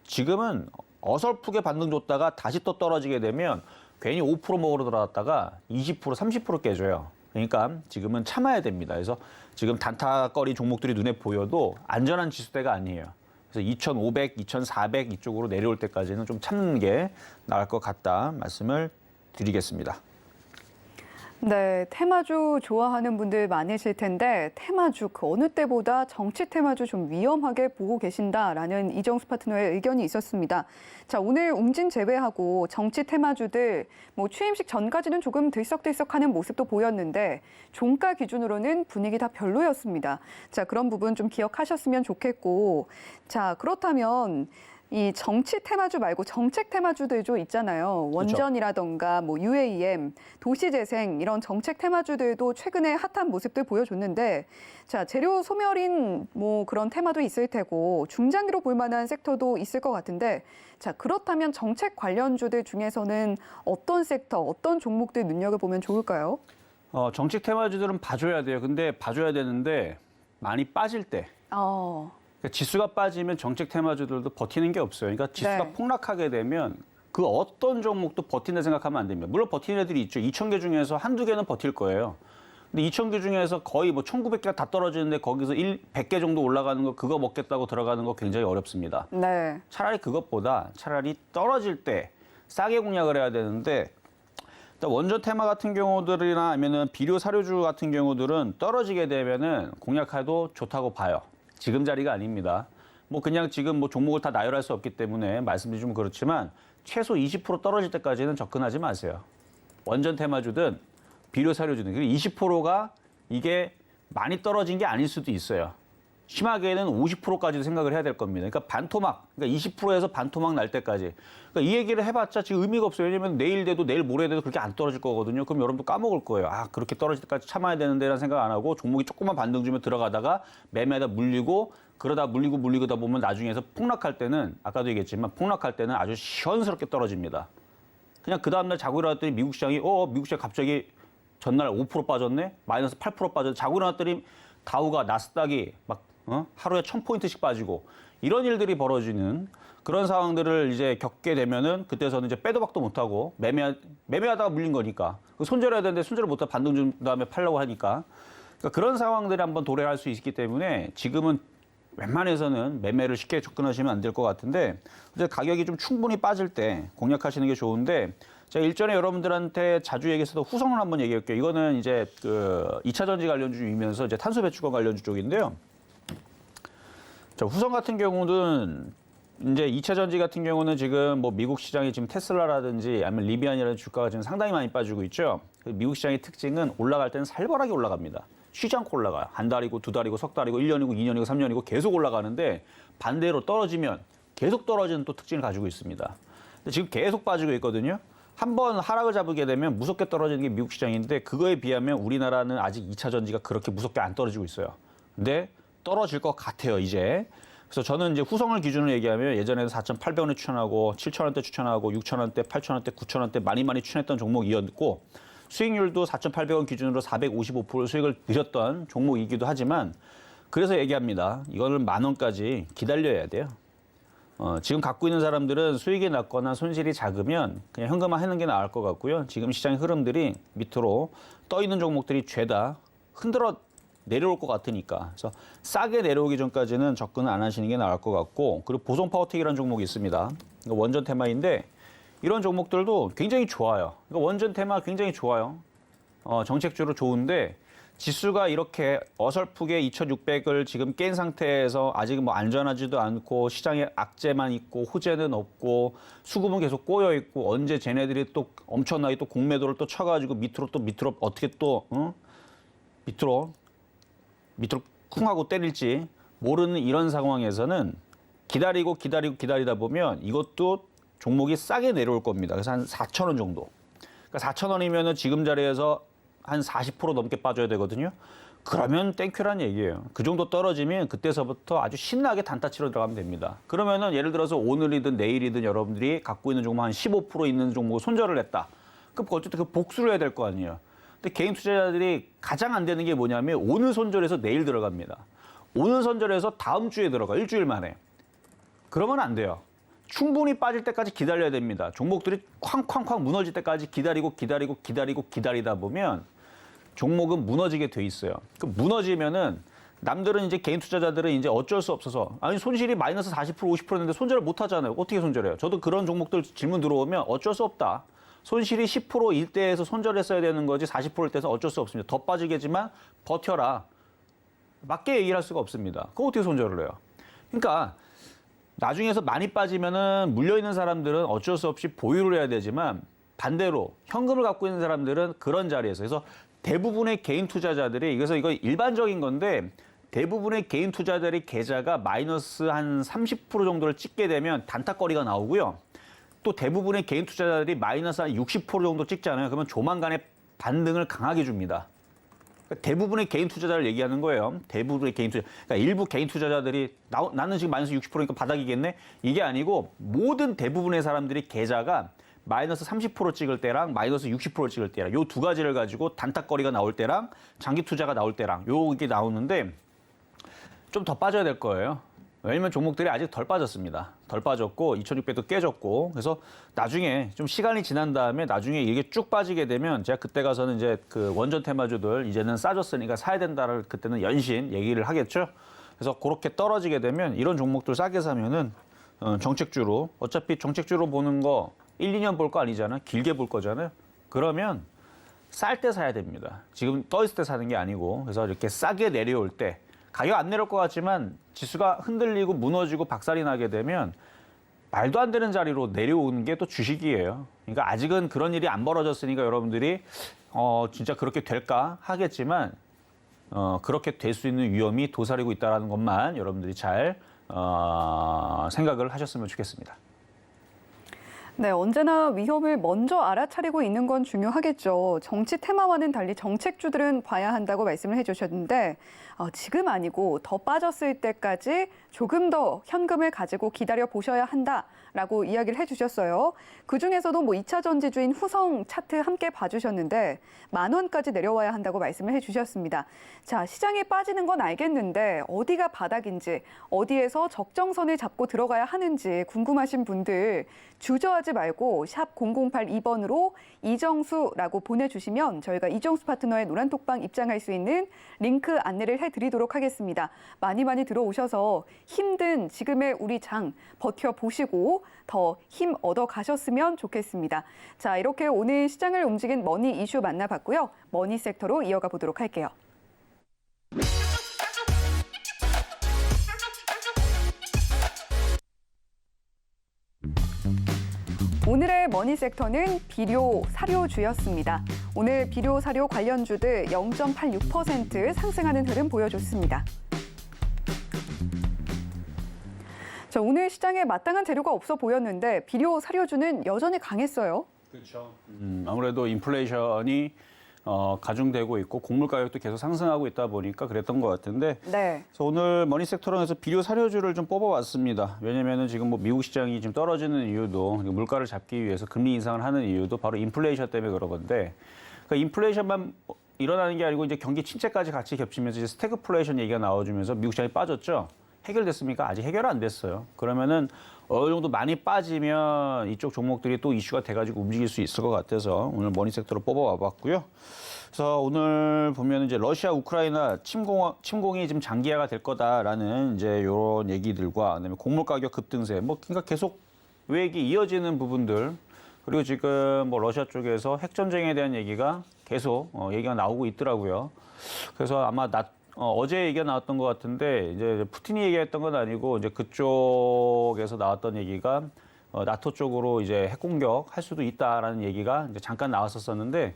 지금은 어설프게 반등 줬다가 다시 또 떨어지게 되면 괜히 5% 먹으러 들어갔다가 20%, 30% 깨져요. 그러니까 지금은 참아야 됩니다. 그래서 지금 단타거리 종목들이 눈에 보여도 안전한 지수대가 아니에요. 그래서 2,500, 2,400 이쪽으로 내려올 때까지는 좀 참는 게 나을 것 같다 말씀을 드리겠습니다. 네, 테마주 좋아하는 분들 많으실 텐데 테마주 그 어느 때보다 정치 테마주 좀 위험하게 보고 계신다라는 이정수 파트너의 의견이 있었습니다. 자, 오늘 웅진 제외하고 정치 테마주들 뭐 취임식 전까지는 조금 들썩들썩하는 모습도 보였는데 종가 기준으로는 분위기 다 별로였습니다. 자, 그런 부분 좀 기억하셨으면 좋겠고 자, 그렇다면 이 정치 테마주 말고 정책 테마주들도 있잖아요. 원전이라던가 뭐 UAM, 도시재생 이런 정책 테마주들도 최근에 핫한 모습들 보여줬는데 자, 재료 소멸인 뭐 그런 테마도 있을 테고 중장기로 볼 만한 섹터도 있을 것 같은데 자, 그렇다면 정책 관련주들 중에서는 어떤 섹터, 어떤 종목들 눈여겨보면 좋을까요? 정책 테마주들은 봐줘야 돼요. 근데 봐줘야 되는데 많이 빠질 때. 그러니까 지수가 빠지면 정책 테마주들도 버티는 게 없어요. 그러니까 지수가 네. 폭락하게 되면 그 어떤 종목도 버틴다 생각하면 안 됩니다. 물론 버티는 애들이 있죠. 2,000개 중에서 한두 개는 버틸 거예요. 근데 2,000개 중에서 거의 뭐 1,900개가 다 떨어지는데 거기서 100개 정도 올라가는 거 그거 먹겠다고 들어가는 거 굉장히 어렵습니다. 네. 차라리 그것보다 차라리 떨어질 때 싸게 공략을 해야 되는데 원전 테마 같은 경우들이나 아니면은 비료 사료주 같은 경우들은 떨어지게 되면은 공략해도 좋다고 봐요. 지금 자리가 아닙니다. 뭐 그냥 지금 뭐 종목을 다 나열할 수 없기 때문에 말씀드리면 그렇지만 최소 20% 떨어질 때까지는 접근하지 마세요. 원전 테마주든 비료 사료주든 그리고 20%가 이게 많이 떨어진 게 아닐 수도 있어요. 심하게는 50%까지도 생각을 해야 될 겁니다. 그러니까 반토막, 그러니까 20%에서 반토막 날 때까지. 그러니까 이 얘기를 해봤자 지금 의미가 없어요. 왜냐면 내일 돼도 내일 모레 돼도 그렇게 안 떨어질 거거든요. 그럼 여러분도 까먹을 거예요. 아, 그렇게 떨어질 때까지 참아야 되는데라는 생각 안 하고 종목이 조금만 반등 주면 들어가다가 매매하다 물리고 그러다 물리고다 보면 나중에서 폭락할 때는 아까도 얘기했지만 폭락할 때는 아주 시원스럽게 떨어집니다. 그냥 그 다음날 자고 일어났더니 미국 시장이 미국 시장 갑자기 전날 5% 빠졌네? 마이너스 8% 빠졌네. 자고 일어났더니 다우가 나스닥이 막 하루에 1,000포인트씩 빠지고 이런 일들이 벌어지는 그런 상황들을 이제 겪게 되면은 그때서는 이제 빼도 박도 못하고 매매하다가 물린 거니까 손절해야 되는데 손절을 못하고 반등 준 다음에 팔려고 하니까 그러니까 그런 상황들이 한번 도래할 수 있기 때문에 지금은 웬만해서는 매매를 쉽게 접근하시면 안 될 것 같은데 이제 가격이 좀 충분히 빠질 때 공략하시는 게 좋은데 제가 일전에 여러분들한테 자주 얘기했었던 후성을 한번 얘기할게요. 이거는 이제 그 2차 전지 관련주 중이면서 이제 탄소 배출권 관련주 쪽인데요. 자, 후성 같은 경우는 이제 2차 전지 같은 경우는 지금 뭐 미국 시장이 지금 테슬라라든지 아니면 리비안이라는 주가가 지금 상당히 많이 빠지고 있죠. 미국 시장의 특징은 올라갈 때는 살벌하게 올라갑니다. 쉬지 않고 올라가요. 한 달이고 두 달이고 석 달이고 1년이고 2년이고 3년이고 계속 올라가는데 반대로 떨어지면 계속 떨어지는 또 특징을 가지고 있습니다. 근데 지금 계속 빠지고 있거든요. 한번 하락을 잡게 되면 무섭게 떨어지는 게 미국 시장인데 그거에 비하면 우리나라는 아직 2차 전지가 그렇게 무섭게 안 떨어지고 있어요. 근데 떨어질 것 같아요, 이제. 그래서 저는 이제 후성을 기준으로 얘기하면 예전에는 4,800원에 추천하고 7,000원대 추천하고 6,000원대, 8,000원대, 9,000원대 많이 추천했던 종목이었고 수익률도 4,800원 기준으로 455% 수익을 드렸던 종목이기도 하지만 그래서 얘기합니다. 이거는 10,000원까지 기다려야 돼요. 지금 갖고 있는 사람들은 수익이 낮거나 손실이 작으면 그냥 현금화하는 게 나을 것 같고요. 지금 시장의 흐름들이 밑으로 떠 있는 종목들이 죄다 흔들어 내려올 것 같으니까. 그래서 싸게 내려오기 전까지는 접근을 안 하시는 게 나을 것 같고 그리고 보성 파워텍이라는 종목이 있습니다. 이거 원전 테마인데 이런 종목들도 굉장히 좋아요. 이거 원전 테마 굉장히 좋아요. 정책주로 좋은데 지수가 이렇게 어설프게 2,600을 지금 깬 상태에서 아직 뭐 안전하지도 않고 시장에 악재만 있고 호재는 없고 수급은 계속 꼬여 있고 언제 쟤네들이 또 엄청나게 또 공매도를 또 쳐가지고 밑으로 어떻게 또 밑으로 쿵 하고 때릴지 모르는 이런 상황에서는 기다리다 보면 이것도 종목이 싸게 내려올 겁니다. 그래서 한 4,000원 정도. 그러니까 4,000원이면은 지금 자리에서 한 40% 넘게 빠져야 되거든요. 그러면 땡큐란 얘기예요. 그 정도 떨어지면 그때서부터 아주 신나게 단타 치러 들어가면 됩니다. 그러면은 예를 들어서 오늘이든 내일이든 여러분들이 갖고 있는 종목 한 15% 있는 종목을 손절을 했다. 그럼 어쨌든 그 복수를 해야 될 거 아니에요. 근데 개인 투자자들이 가장 안 되는 게 뭐냐면 오늘 손절해서 내일 들어갑니다. 오늘 손절해서 다음 주에 들어가, 일주일 만에. 그러면 안 돼요. 충분히 빠질 때까지 기다려야 됩니다. 종목들이 쾅쾅쾅 무너질 때까지 기다리다 보면 종목은 무너지게 돼 있어요. 그 무너지면은 남들은 이제 개인 투자자들은 이제 어쩔 수 없어서 아니 손실이 마이너스 40% 50%인데 손절을 못 하잖아요. 어떻게 손절해요? 저도 그런 종목들 질문 들어오면 어쩔 수 없다. 손실이 10%일 때에서 손절했어야 되는 거지 40%일 때에서 어쩔 수 없습니다. 더 빠지겠지만 버텨라. 맞게 얘기를 할 수가 없습니다. 그거 어떻게 손절을 해요? 그러니까 나중에서 많이 빠지면은 물려있는 사람들은 어쩔 수 없이 보유를 해야 되지만 반대로 현금을 갖고 있는 사람들은 그런 자리에서 그래서 대부분의 개인 투자자들이 이거 일반적인 건데 대부분의 개인 투자자들의 계좌가 마이너스 한 30% 정도를 찍게 되면 단타거리가 나오고요. 또 대부분의 개인 투자자들이 마이너스 한 60% 정도 찍잖아요. 그러면 조만간에 반등을 강하게 줍니다. 그러니까 대부분의 개인 투자자를 얘기하는 거예요. 대부분의 개인 투자. 그러니까 일부 개인 투자자들이 나는 지금 마이너스 60%니까 바닥이겠네. 이게 아니고 모든 대부분의 사람들이 계좌가 마이너스 30% 찍을 때랑 마이너스 60% 찍을 때랑 요 두 가지를 가지고 단타거리가 나올 때랑 장기 투자가 나올 때랑 요게 나오는데 좀 더 빠져야 될 거예요. 왜냐면 종목들이 아직 덜 빠졌습니다. 덜 빠졌고 2,600도 깨졌고 그래서 나중에 좀 시간이 지난 다음에 나중에 이게 쭉 빠지게 되면 제가 그때 가서는 이제 그 원전 테마주들 이제는 싸졌으니까 사야 된다를 그때는 연신 얘기를 하겠죠. 그래서 그렇게 떨어지게 되면 이런 종목들 싸게 사면은 정책주로 어차피 정책주로 보는 거 1, 2년 볼 거 아니잖아요. 길게 볼 거잖아요. 그러면 쌀 때 사야 됩니다. 지금 떠 있을 때 사는 게 아니고 그래서 이렇게 싸게 내려올 때 가격 안 내려올 것 같지만 지수가 흔들리고 무너지고 박살이 나게 되면 말도 안 되는 자리로 내려오는 게 또 주식이에요. 그러니까 아직은 그런 일이 안 벌어졌으니까 여러분들이 진짜 그렇게 될까 하겠지만 그렇게 될 수 있는 위험이 도사리고 있다는 것만 여러분들이 잘 생각을 하셨으면 좋겠습니다. 네, 언제나 위험을 먼저 알아차리고 있는 건 중요하겠죠. 정치 테마와는 달리 정책주들은 봐야 한다고 말씀을 해주셨는데 지금 아니고 더 빠졌을 때까지 조금 더 현금을 가지고 기다려 보셔야 한다라고 이야기를 해주셨어요. 그중에서도 2차 전지주인 후성 차트 함께 봐주셨는데 10,000원까지 내려와야 한다고 말씀을 해주셨습니다. 자, 시장이 빠지는 건 알겠는데 어디가 바닥인지 어디에서 적정선을 잡고 들어가야 하는지 궁금하신 분들 주저하지 말고 샵 0082번으로 이정수라고 보내주시면 저희가 이정수 파트너의 노란톡방 입장할 수 있는 링크 안내를 해드리도록 하겠습니다. 많이 들어오셔서 힘든 지금의 우리 장 버텨보시고 더 힘 얻어 가셨으면 좋겠습니다. 자, 이렇게 오늘 시장을 움직인 머니 이슈 만나봤고요. 머니 섹터로 이어가 보도록 할게요. 오늘의 머니 섹터는 비료, 사료주였습니다. 오늘 비료, 사료 관련주들 0.86% 상승하는 흐름 보여줬습니다. 자, 오늘 시장에 마땅한 재료가 없어 보였는데 비료, 사료주는 여전히 강했어요. 그렇죠. 아무래도 인플레이션이 가중되고 있고 곡물 가격도 계속 상승하고 있다 보니까 그랬던 것 같은데 네. 그래서 오늘 머니 섹터론에서 비료 사료주를 좀 뽑아왔습니다. 왜냐면은 지금 미국 시장이 지금 떨어지는 이유도 물가를 잡기 위해서 금리 인상을 하는 이유도 바로 인플레이션 때문에 그런 건데 그러니까 인플레이션만 일어나는 게 아니고 이제 경기 침체까지 같이 겹치면서 이제 스태그플레이션 얘기가 나와주면서 미국 시장이 빠졌죠. 해결됐습니까? 아직 해결 안 됐어요. 그러면은 어느 정도 많이 빠지면 이쪽 종목들이 또 이슈가 돼가지고 움직일 수 있을 것 같아서 오늘 머니 섹터로 뽑아와봤고요. 그래서 오늘 보면 이제 러시아 우크라이나 침공이 지금 장기화가 될 거다라는 이제 이런 얘기들과 그다음에 곡물 가격 급등세, 그러니까 계속 외액이 이어지는 부분들 그리고 지금 러시아 쪽에서 핵 전쟁에 대한 얘기가 계속 얘기가 나오고 있더라고요. 그래서 아마 어제 얘기가 나왔던 것 같은데 이제 푸틴이 얘기했던 건 아니고 이제 그쪽에서 나왔던 얘기가 나토 쪽으로 이제 핵 공격할 수도 있다라는 얘기가 이제 잠깐 나왔었는데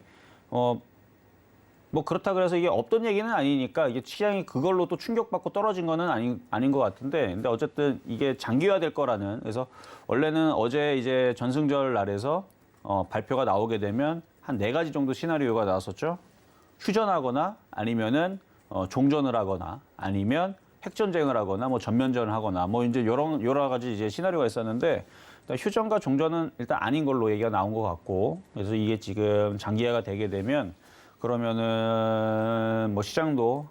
그렇다 그래서 이게 없던 얘기는 아니니까 이게 시장이 그걸로 또 충격받고 떨어진 거는 아닌 것 같은데 근데 어쨌든 이게 장기화될 거라는 그래서 원래는 어제 이제 전승절 날에서 발표가 나오게 되면 한 4가지 정도 시나리오가 나왔었죠. 휴전하거나 아니면은 종전을 하거나 아니면 핵전쟁을 하거나 전면전을 하거나 이제 여러 가지 이제 시나리오가 있었는데 휴전과 종전은 일단 아닌 걸로 얘기가 나온 것 같고 그래서 이게 지금 장기화가 되게 되면 그러면은 시장도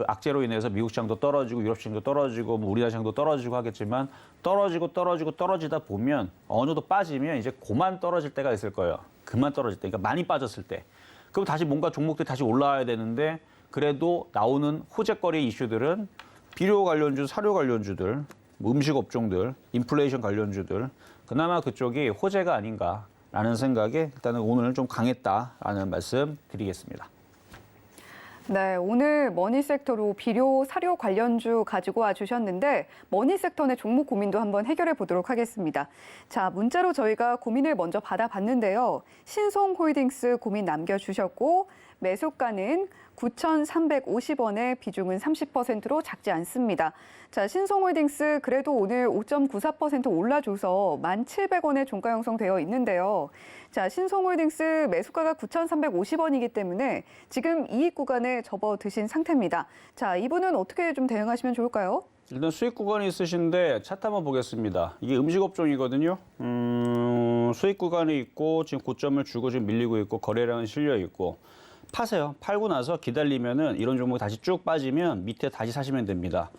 악재로 인해서 미국 시장도 떨어지고 유럽 시장도 떨어지고 우리나라 시장도 떨어지고 하겠지만 떨어지다 보면 어느 정도 빠지면 이제 그만 떨어질 때가 있을 거예요. 그만 떨어질 때, 그러니까 많이 빠졌을 때. 그럼 다시 뭔가 종목들이 다시 올라와야 되는데 그래도 나오는 호재거리 이슈들은 비료 관련주, 사료 관련주들, 음식 업종들, 인플레이션 관련주들 그나마 그쪽이 호재가 아닌가라는 생각에 일단은 오늘 좀 강했다라는 말씀 드리겠습니다. 네, 오늘 머니 섹터로 비료, 사료 관련주 가지고 와주셨는데 머니 섹터 내 종목 고민도 한번 해결해 보도록 하겠습니다. 자, 문자로 저희가 고민을 먼저 받아봤는데요. 신송홀딩스 고민 남겨주셨고 매수가는 9,350원에 비중은 30%로 작지 않습니다. 자, 신송홀딩스 그래도 오늘 5.94% 올라줘서 1,700원에 종가 형성되어 있는데요. 자, 신송홀딩스 매수가가 9,350원이기 때문에 지금 이익 구간에 접어드신 상태입니다. 자, 이분은 어떻게 좀 대응하시면 좋을까요? 일단 수익 구간이 있으신데 차트 한번 보겠습니다. 이게 음식 업종이거든요. 수익 구간이 있고 지금 고점을 주고 지금 밀리고 있고 거래량은 실려 있고 파세요. 팔고 나서 기다리면은 이런 종목이 다시 쭉 빠지면 밑에 다시 사시면 됩니다.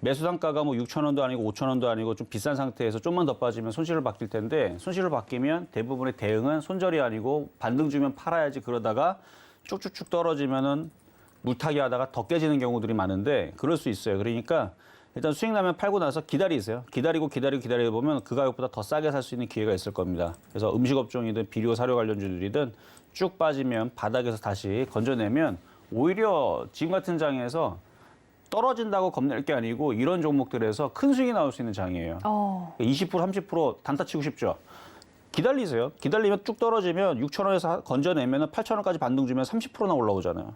매수 단가가 6,000원도 아니고 5,000원도 아니고 좀 비싼 상태에서 좀만 더 빠지면 손실을 받길 텐데 손실을 받기면 대부분의 대응은 손절이 아니고 반등 주면 팔아야지 그러다가 쭉쭉쭉 떨어지면은 물타기 하다가 더 깨지는 경우들이 많은데 그럴 수 있어요. 그러니까 일단 수익 나면 팔고 나서 기다리세요. 기다리고 보면 그 가격보다 더 싸게 살 수 있는 기회가 있을 겁니다. 그래서 음식 업종이든 비료 사료 관련주들이든 쭉 빠지면 바닥에서 다시 건져내면 오히려 지금 같은 장에서 떨어진다고 겁낼 게 아니고 이런 종목들에서 큰 수익이 나올 수 있는 장이에요. 20%, 30% 단타 치고 싶죠. 기다리세요. 기다리면 쭉 떨어지면 6,000원에서 건져내면 8,000원까지 반등 주면 30%나 올라오잖아요.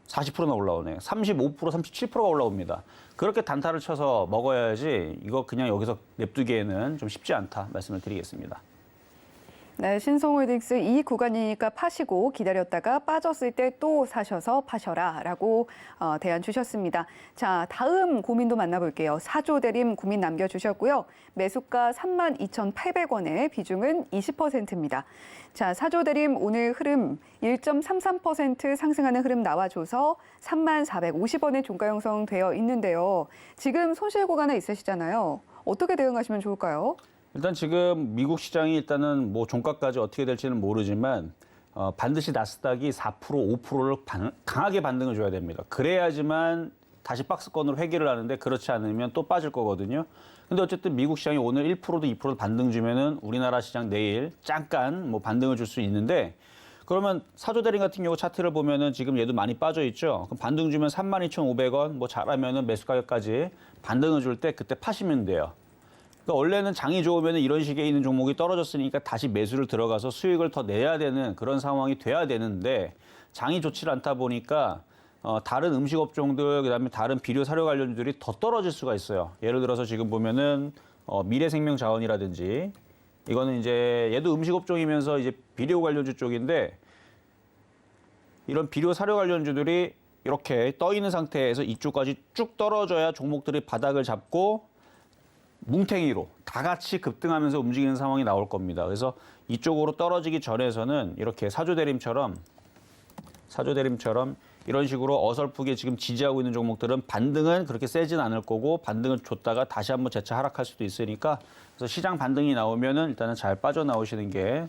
40%나 올라오네. 35%, 37%가 올라옵니다. 그렇게 단타를 쳐서 먹어야지 이거 그냥 여기서 냅두기에는 좀 쉽지 않다 말씀을 드리겠습니다. 네, 신성홀딩스 이 구간이니까 파시고 기다렸다가 빠졌을 때 또 사셔서 파셔라라고 대안 주셨습니다. 자, 다음 고민도 만나볼게요. 사조 대림 고민 남겨주셨고요. 매수가 32,800원에 비중은 20%입니다. 자, 사조 대림 오늘 흐름 1.33% 상승하는 흐름 나와줘서 3450원에 종가 형성되어 있는데요. 지금 손실 구간에 있으시잖아요. 어떻게 대응하시면 좋을까요? 일단 지금 미국 시장이 일단은 뭐 종가까지 어떻게 될지는 모르지만 반드시 나스닥이 4%, 5%를 강하게 반등을 줘야 됩니다. 그래야지만 다시 박스권으로 회귀를 하는데 그렇지 않으면 또 빠질 거거든요. 근데 어쨌든 미국 시장이 오늘 1%도 2%도 반등 주면은 우리나라 시장 내일 잠깐 뭐 반등을 줄 수 있는데 그러면 사조대림 같은 경우 차트를 보면은 지금 얘도 많이 빠져 있죠. 그럼 반등 주면 32,500원 뭐 잘하면은 매수 가격까지 반등을 줄 때 그때 파시면 돼요. 그러니까 원래는 장이 좋으면 이런 식의 있는 종목이 떨어졌으니까 다시 매수를 들어가서 수익을 더 내야 되는 그런 상황이 돼야 되는데 장이 좋지 않다 보니까 다른 음식 업종들 그다음에 다른 비료 사료 관련주들이 더 떨어질 수가 있어요. 예를 들어서 지금 보면은 미래생명자원이라든지 이거는 이제 얘도 음식 업종이면서 이제 비료 관련주 쪽인데 이런 비료 사료 관련주들이 이렇게 떠 있는 상태에서 이쪽까지 쭉 떨어져야 종목들이 바닥을 잡고 뭉탱이로 다 같이 급등하면서 움직이는 상황이 나올 겁니다. 그래서 이쪽으로 떨어지기 전에서는 이렇게 사조대림처럼 이런 식으로 어설프게 지금 지지하고 있는 종목들은 반등은 그렇게 세진 않을 거고 반등을 줬다가 다시 한번 재차 하락할 수도 있으니까 그래서 시장 반등이 나오면은 일단은 잘 빠져나오시는 게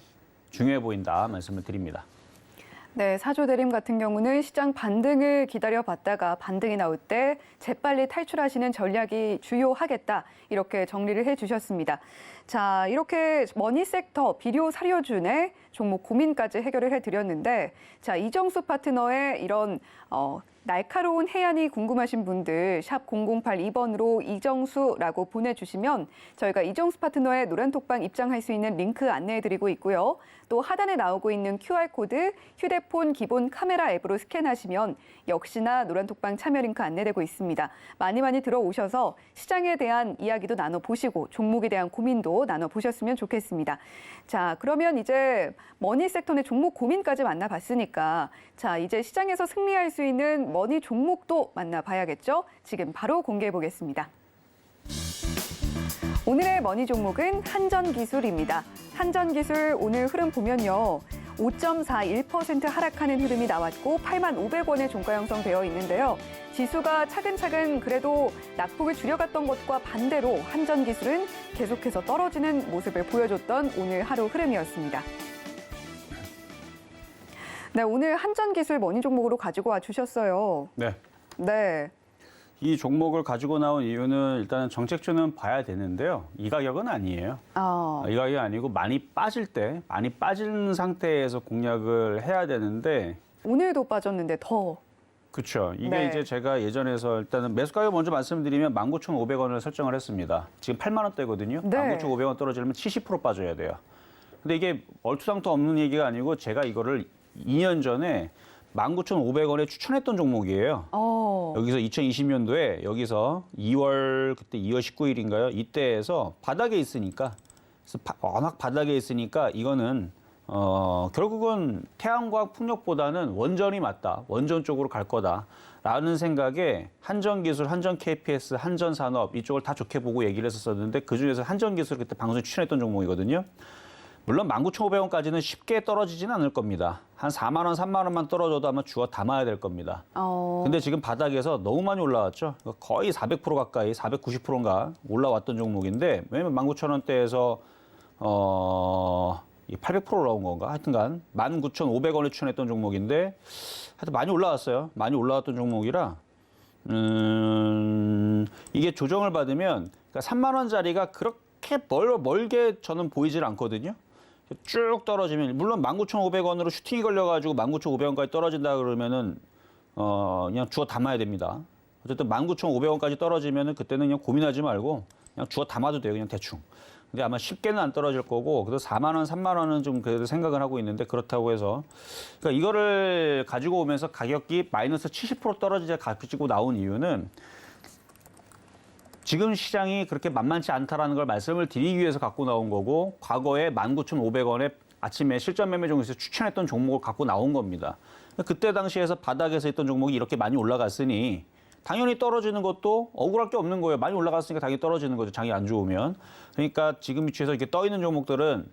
중요해 보인다 말씀을 드립니다. 네, 사조대림 같은 경우는 시장 반등을 기다려봤다가 반등이 나올 때 재빨리 탈출하시는 전략이 주요하겠다. 이렇게 정리를 해주셨습니다. 자, 이렇게 머니섹터 비료 사료준의 종목 고민까지 해결을 해드렸는데 자, 이정수 파트너의 이런 날카로운 해안이 궁금하신 분들 샵 0082번으로 이정수라고 보내주시면 저희가 이정수 파트너의 노란톡방 입장할 수 있는 링크 안내해드리고 있고요. 또 하단에 나오고 있는 QR코드 휴대폰 기본 카메라 앱으로 스캔하시면 역시나 노란톡방 참여 링크 안내되고 있습니다. 많이 들어오셔서 시장에 대한 이야기도 나눠보시고 종목에 대한 고민도 나눠보셨으면 좋겠습니다. 자, 그러면 이제 머니섹터 내 종목 고민까지 만나봤으니까 자, 이제 시장에서 승리할 수 있는 머니 종목도 만나봐야겠죠? 지금 바로 공개해 보겠습니다. 오늘의 머니 종목은 한전기술입니다. 한전기술 오늘 흐름 보면요. 5.41% 하락하는 흐름이 나왔고 85,500원에 종가 형성되어 있는데요. 지수가 차근차근 그래도 낙폭을 줄여갔던 것과 반대로 한전기술은 계속해서 떨어지는 모습을 보여줬던 오늘 하루 흐름이었습니다. 네, 오늘 한전기술 머니 종목으로 가지고 와 주셨어요. 네. 네. 이 종목을 가지고 나온 이유는 일단은 정책주는 봐야 되는데요. 이 가격은 아니에요. 이 가격이 아니고 많이 빠진 상태에서 공략을 해야 되는데 오늘도 빠졌는데 더. 그렇죠. 이게 네. 이제 제가 예전에서 일단은 매수 가격 먼저 말씀드리면 19,500원을 설정을 했습니다. 지금 8만 원대거든요. 네. 19,500원 떨어지려면 70% 빠져야 돼요. 근데 이게 얼토당토 없는 얘기가 아니고 제가 이거를 2년 전에 19,500원에 추천했던 종목이에요. 여기서 2020년도에 여기서 2월 19일인가요? 이때에서 바닥에 있으니까 워낙 바닥에 있으니까 이거는 결국은 태양광 풍력보다는 원전이 맞다. 원전 쪽으로 갈 거다라는 생각에 한전기술, 한전 KPS, 한전산업 이쪽을 다 좋게 보고 얘기를 했었는데 그중에서 한전기술을 그때 방송에 추천했던 종목이거든요. 물론 19,500원까지는 쉽게 떨어지지는 않을 겁니다. 한 4만 원, 3만 원만 떨어져도 아마 주워 담아야 될 겁니다. 근데 지금 바닥에서 너무 많이 올라왔죠. 거의 400% 가까이, 490%인가 올라왔던 종목인데 왜냐면 19,000원대에서 800% 올라온 건가? 하여튼간 19,500원에 추천했던 종목인데 하여튼 많이 올라왔어요. 많이 올라왔던 종목이라 이게 조정을 받으면 그러니까 3만 원짜리가 그렇게 멀게 저는 보이질 않거든요. 쭉 떨어지면 물론 19,500원으로 슈팅이 걸려가지고 19,500원까지 떨어진다 그러면은 그냥 주워 담아야 됩니다. 어쨌든 19,500원까지 떨어지면은 그때는 그냥 고민하지 말고 그냥 주워 담아도 돼요. 그냥 대충. 근데 아마 쉽게는 안 떨어질 거고 그래서 4만 원, 3만 원은 좀 그래도 생각을 하고 있는데 그렇다고 해서 그러니까 이거를 가지고 오면서 가격이 마이너스 70% 떨어지자 가지고 나온 이유는 지금 시장이 그렇게 만만치 않다라는 걸 말씀을 드리기 위해서 갖고 나온 거고 과거에 19,500원에 아침에 실전 매매 종목에서 추천했던 종목을 갖고 나온 겁니다. 그때 당시에서 바닥에서 있던 종목이 이렇게 많이 올라갔으니 당연히 떨어지는 것도 억울할 게 없는 거예요. 많이 올라갔으니까 당연히 떨어지는 거죠. 장이 안 좋으면. 그러니까 지금 위치에서 이렇게 떠 있는 종목들은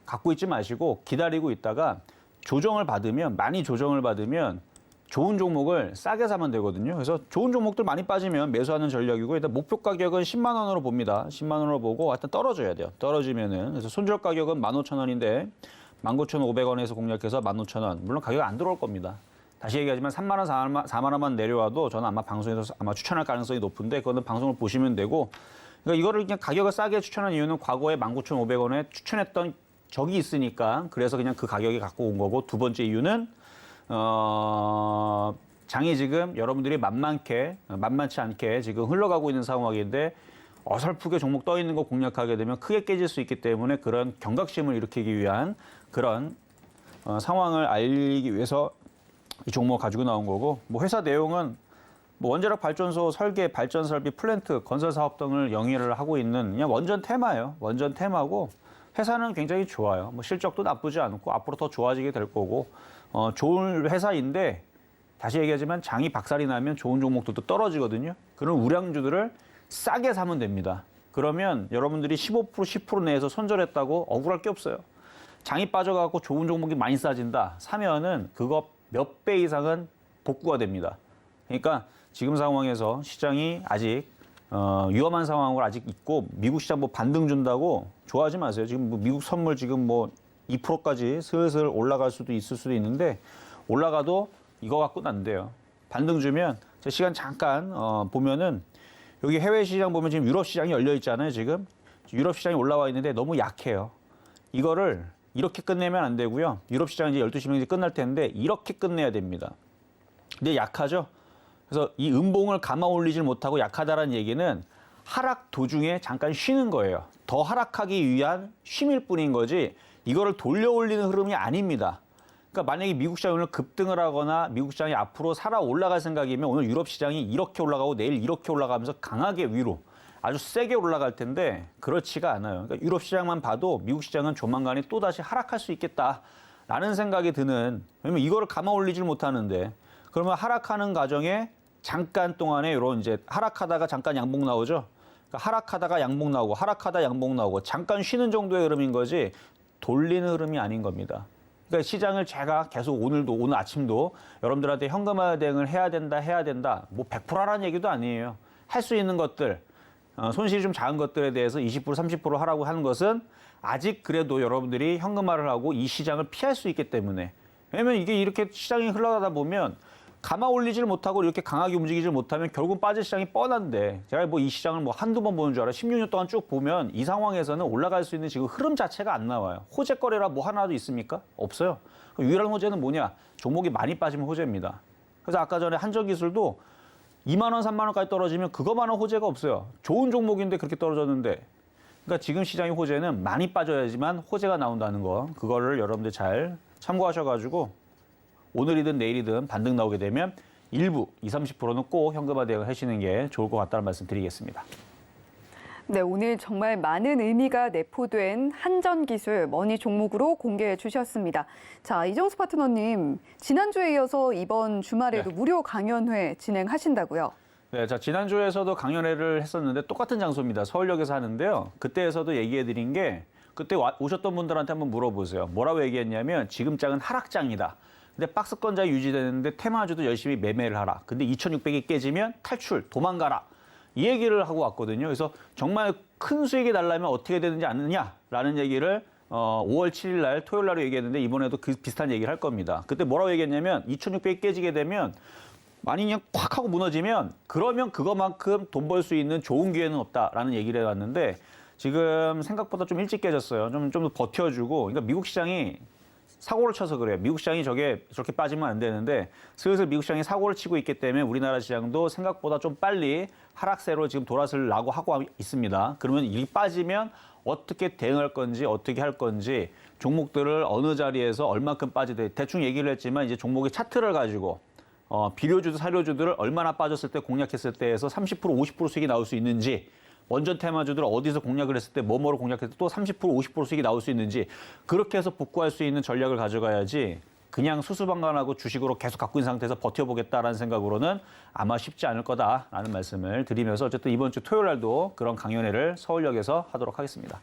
갖고 있지 마시고 기다리고 있다가 조정을 받으면 많이 조정을 받으면 좋은 종목을 싸게 사면 되거든요. 그래서 좋은 종목들 많이 빠지면 매수하는 전략이고 일단 목표 가격은 10만 원으로 봅니다. 10만 원으로 보고 하여튼 떨어져야 돼요. 떨어지면은 그래서 손절 가격은 15,000원인데 19,500원에서 공략해서 15,000원. 물론 가격이 안 들어올 겁니다. 다시 얘기하지만 3만 원, 4만 원만 내려와도 저는 아마 방송에서 아마 추천할 가능성이 높은데 그거는 방송을 보시면 되고 그러니까 이거를 그냥 가격을 싸게 추천한 이유는 과거에 19,500원에 추천했던 적이 있으니까 그래서 그냥 그 가격에 갖고 온 거고 두 번째 이유는 장이 지금 여러분들이 만만치 않게 지금 흘러가고 있는 상황인데 어설프게 종목 떠 있는 거 공략하게 되면 크게 깨질 수 있기 때문에 그런 경각심을 일으키기 위한 그런 상황을 알리기 위해서 이 종목 가지고 나온 거고 뭐 회사 내용은 뭐 원자력 발전소 설계, 발전 설비, 플랜트, 건설 사업 등을 영위를 하고 있는 그냥 원전 테마예요. 원전 테마고 회사는 굉장히 좋아요. 뭐 실적도 나쁘지 않고 앞으로 더 좋아지게 될 거고 좋은 회사인데 다시 얘기하지만 장이 박살이 나면 좋은 종목들도 떨어지거든요. 그런 우량주들을 싸게 사면 됩니다. 그러면 여러분들이 15% 10% 내에서 손절했다고 억울할 게 없어요. 장이 빠져갖고 좋은 종목이 많이 싸진다. 사면은 그거 몇 배 이상은 복구가 됩니다. 그러니까 지금 상황에서 시장이 아직 위험한 상황으로 아직 있고 미국 시장 뭐 반등 준다고 좋아하지 마세요. 지금 뭐 미국 선물 지금 뭐 2%까지 슬슬 올라갈 수도 있을 수도 있는데 올라가도 이거 갖고는 안 돼요. 반등 주면 제 시간 잠깐 보면은 여기 해외 시장 보면 지금 유럽 시장이 열려 있잖아요. 지금 유럽 시장이 올라와 있는데 너무 약해요. 이거를 이렇게 끝내면 안 되고요. 유럽 시장이 이제 12시 명이 끝날 텐데 이렇게 끝내야 됩니다. 근데 약하죠. 그래서 이 음봉을 감아 올리질 못하고 약하다라는 얘기는 하락 도중에 잠깐 쉬는 거예요. 더 하락하기 위한 쉼일 뿐인 거지 이거를 돌려 올리는 흐름이 아닙니다. 그러니까 만약에 미국 시장이 오늘 급등을 하거나 미국 시장이 앞으로 살아 올라갈 생각이면 오늘 유럽 시장이 이렇게 올라가고 내일 이렇게 올라가면서 강하게 위로 아주 세게 올라갈 텐데 그렇지가 않아요. 그러니까 유럽 시장만 봐도 미국 시장은 조만간에 또다시 하락할 수 있겠다라는 생각이 드는 왜냐면 이거를 감아 올리질 못하는데 그러면 하락하는 과정에 잠깐 동안에 이런 이제 하락하다가 잠깐 양봉 나오죠. 그러니까 하락하다가 양봉 나오고 하락하다 양봉 나오고 잠깐 쉬는 정도의 흐름인 거지 돌리는 흐름이 아닌 겁니다. 그러니까 시장을 제가 계속 오늘 아침도 여러분들한테 현금화 대응을 해야 된다. 뭐 100% 하라는 얘기도 아니에요. 할 수 있는 것들, 손실이 좀 작은 것들에 대해서 20% 30% 하라고 하는 것은 아직 그래도 여러분들이 현금화를 하고 이 시장을 피할 수 있기 때문에 왜냐면 이게 이렇게 시장이 흘러가다 보면 감아 올리질 못하고 이렇게 강하게 움직이질 못하면 결국은 빠질 시장이 뻔한데 제가 뭐 이 시장을 뭐 한두 번 보는 줄 알아요. 16년 동안 쭉 보면 이 상황에서는 올라갈 수 있는 지금 흐름 자체가 안 나와요. 호재거래라 뭐 하나도 있습니까? 없어요. 유일한 호재는 뭐냐? 종목이 많이 빠지면 호재입니다. 그래서 아까 전에 한전기술도 2만 원, 3만 원까지 떨어지면 그거만한 호재가 없어요. 좋은 종목인데 그렇게 떨어졌는데 그러니까 지금 시장의 호재는 많이 빠져야지만 호재가 나온다는 거 그거를 여러분들 잘 참고하셔가지고 오늘이든 내일이든 반등 나오게 되면 일부 20, 30%는 꼭 현금화 대응을 하시는 게 좋을 것 같다는 말씀 드리겠습니다. 네, 오늘 정말 많은 의미가 내포된 한전기술 머니 종목으로 공개해 주셨습니다. 자, 이정수 파트너님, 지난주에 이어서 이번 주말에도 무료 강연회 진행하신다고요? 네, 자 지난주에서도 강연회를 했었는데 똑같은 장소입니다. 서울역에서 하는데요. 그때에서도 얘기해 드린 게 그때 오셨던 분들한테 한번 물어보세요. 뭐라고 얘기했냐면 지금 장은 하락장이다. 근데 박스권자 유지되는데 테마주도 열심히 매매를 하라. 근데 2,600이 깨지면 탈출, 도망가라. 이 얘기를 하고 왔거든요. 그래서 정말 큰 수익이 날려면 어떻게 되는지 아느냐라는 얘기를 5월 7일 날 토요일 날로 얘기했는데 이번에도 그 비슷한 얘기를 할 겁니다. 그때 뭐라고 얘기했냐면 2,600이 깨지게 되면 많이 그냥 콱 하고 무너지면 그러면 그거만큼 돈 벌 수 있는 좋은 기회는 없다라는 얘기를 해왔는데 지금 생각보다 좀 일찍 깨졌어요. 좀 더 버텨주고 그러니까 미국 시장이 사고를 쳐서 그래요. 미국 시장이 저렇게 빠지면 안 되는데 슬슬 미국 시장이 사고를 치고 있기 때문에 우리나라 시장도 생각보다 좀 빨리 하락세로 지금 돌아서려고 하고 있습니다. 그러면 이 빠지면 어떻게 대응할 건지 어떻게 할 건지 종목들을 어느 자리에서 얼만큼 빠지되 대충 얘기를 했지만 이제 종목의 차트를 가지고 비료주들, 사료주들을 얼마나 빠졌을 때 공략했을 때에서 30% 50% 수익이 나올 수 있는지, 원전 테마주들을 어디서 공략을 했을 때 뭐뭐로 공략했을 때 또 30% 50% 수익이 나올 수 있는지, 그렇게 해서 복구할 수 있는 전략을 가져가야지 그냥 수수방관하고 주식으로 계속 갖고 있는 상태에서 버텨보겠다라는 생각으로는 아마 쉽지 않을 거다라는 말씀을 드리면서 어쨌든 이번 주 토요일 날도 그런 강연회를 서울역에서 하도록 하겠습니다.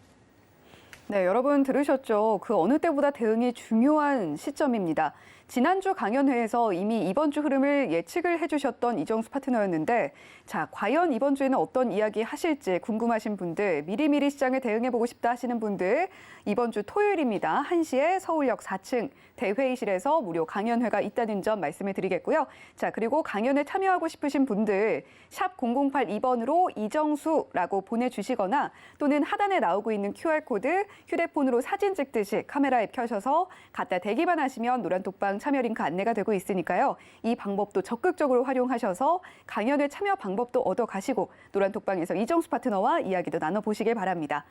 네, 여러분 들으셨죠? 그 어느 때보다 대응이 중요한 시점입니다. 지난주 강연회에서 이미 이번 주 흐름을 예측을 해주셨던 이정수 파트너였는데, 자, 과연 이번 주에는 어떤 이야기 하실지 궁금하신 분들, 미리미리 시장에 대응해보고 싶다 하시는 분들, 이번 주 토요일입니다. 1시에 서울역 4층 대회의실에서 무료 강연회가 있다는 점 말씀을 드리겠고요. 자, 그리고 강연에 참여하고 싶으신 분들, 샵 0082번으로 이정수라고 보내주시거나 또는 하단에 나오고 있는 QR코드 휴대폰으로 사진 찍듯이 카메라 앱 켜셔서 갖다 대기만 하시면 노란톡방 참여 링크 안내가 되고 있으니까요. 이 방법도 적극적으로 활용하셔서 강연회 참여 방법도 얻어가시고 노란톡방에서 이정수 파트너와 이야기도 나눠보시길 바랍니다.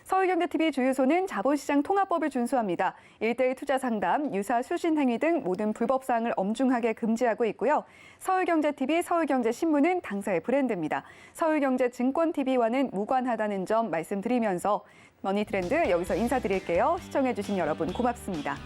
서울경제TV 주유소는 자본시장 통합법을 준수합니다. 1:1 투자 상담, 유사 수신 행위 등 모든 불법 사항을 엄중하게 금지하고 있고요. 서울경제TV, 서울경제신문은 당사의 브랜드입니다. 서울경제증권TV와는 무관하다는 점 말씀드리면서 머니트렌드 여기서 인사드릴게요. 시청해주신 여러분 고맙습니다.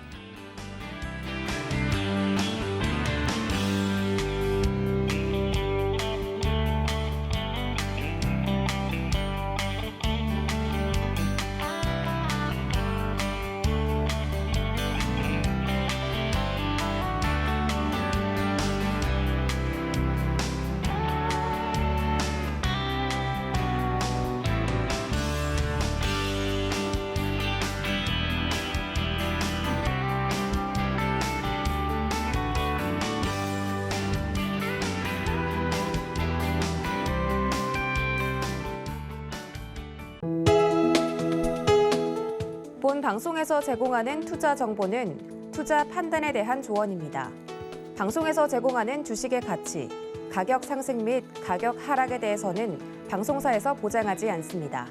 본 방송에서 제공하는 투자 정보는 투자 판단에 대한 조언입니다. 방송에서 제공하는 주식의 가치, 가격 상승 및 가격 하락에 대해서는 방송사에서 보장하지 않습니다.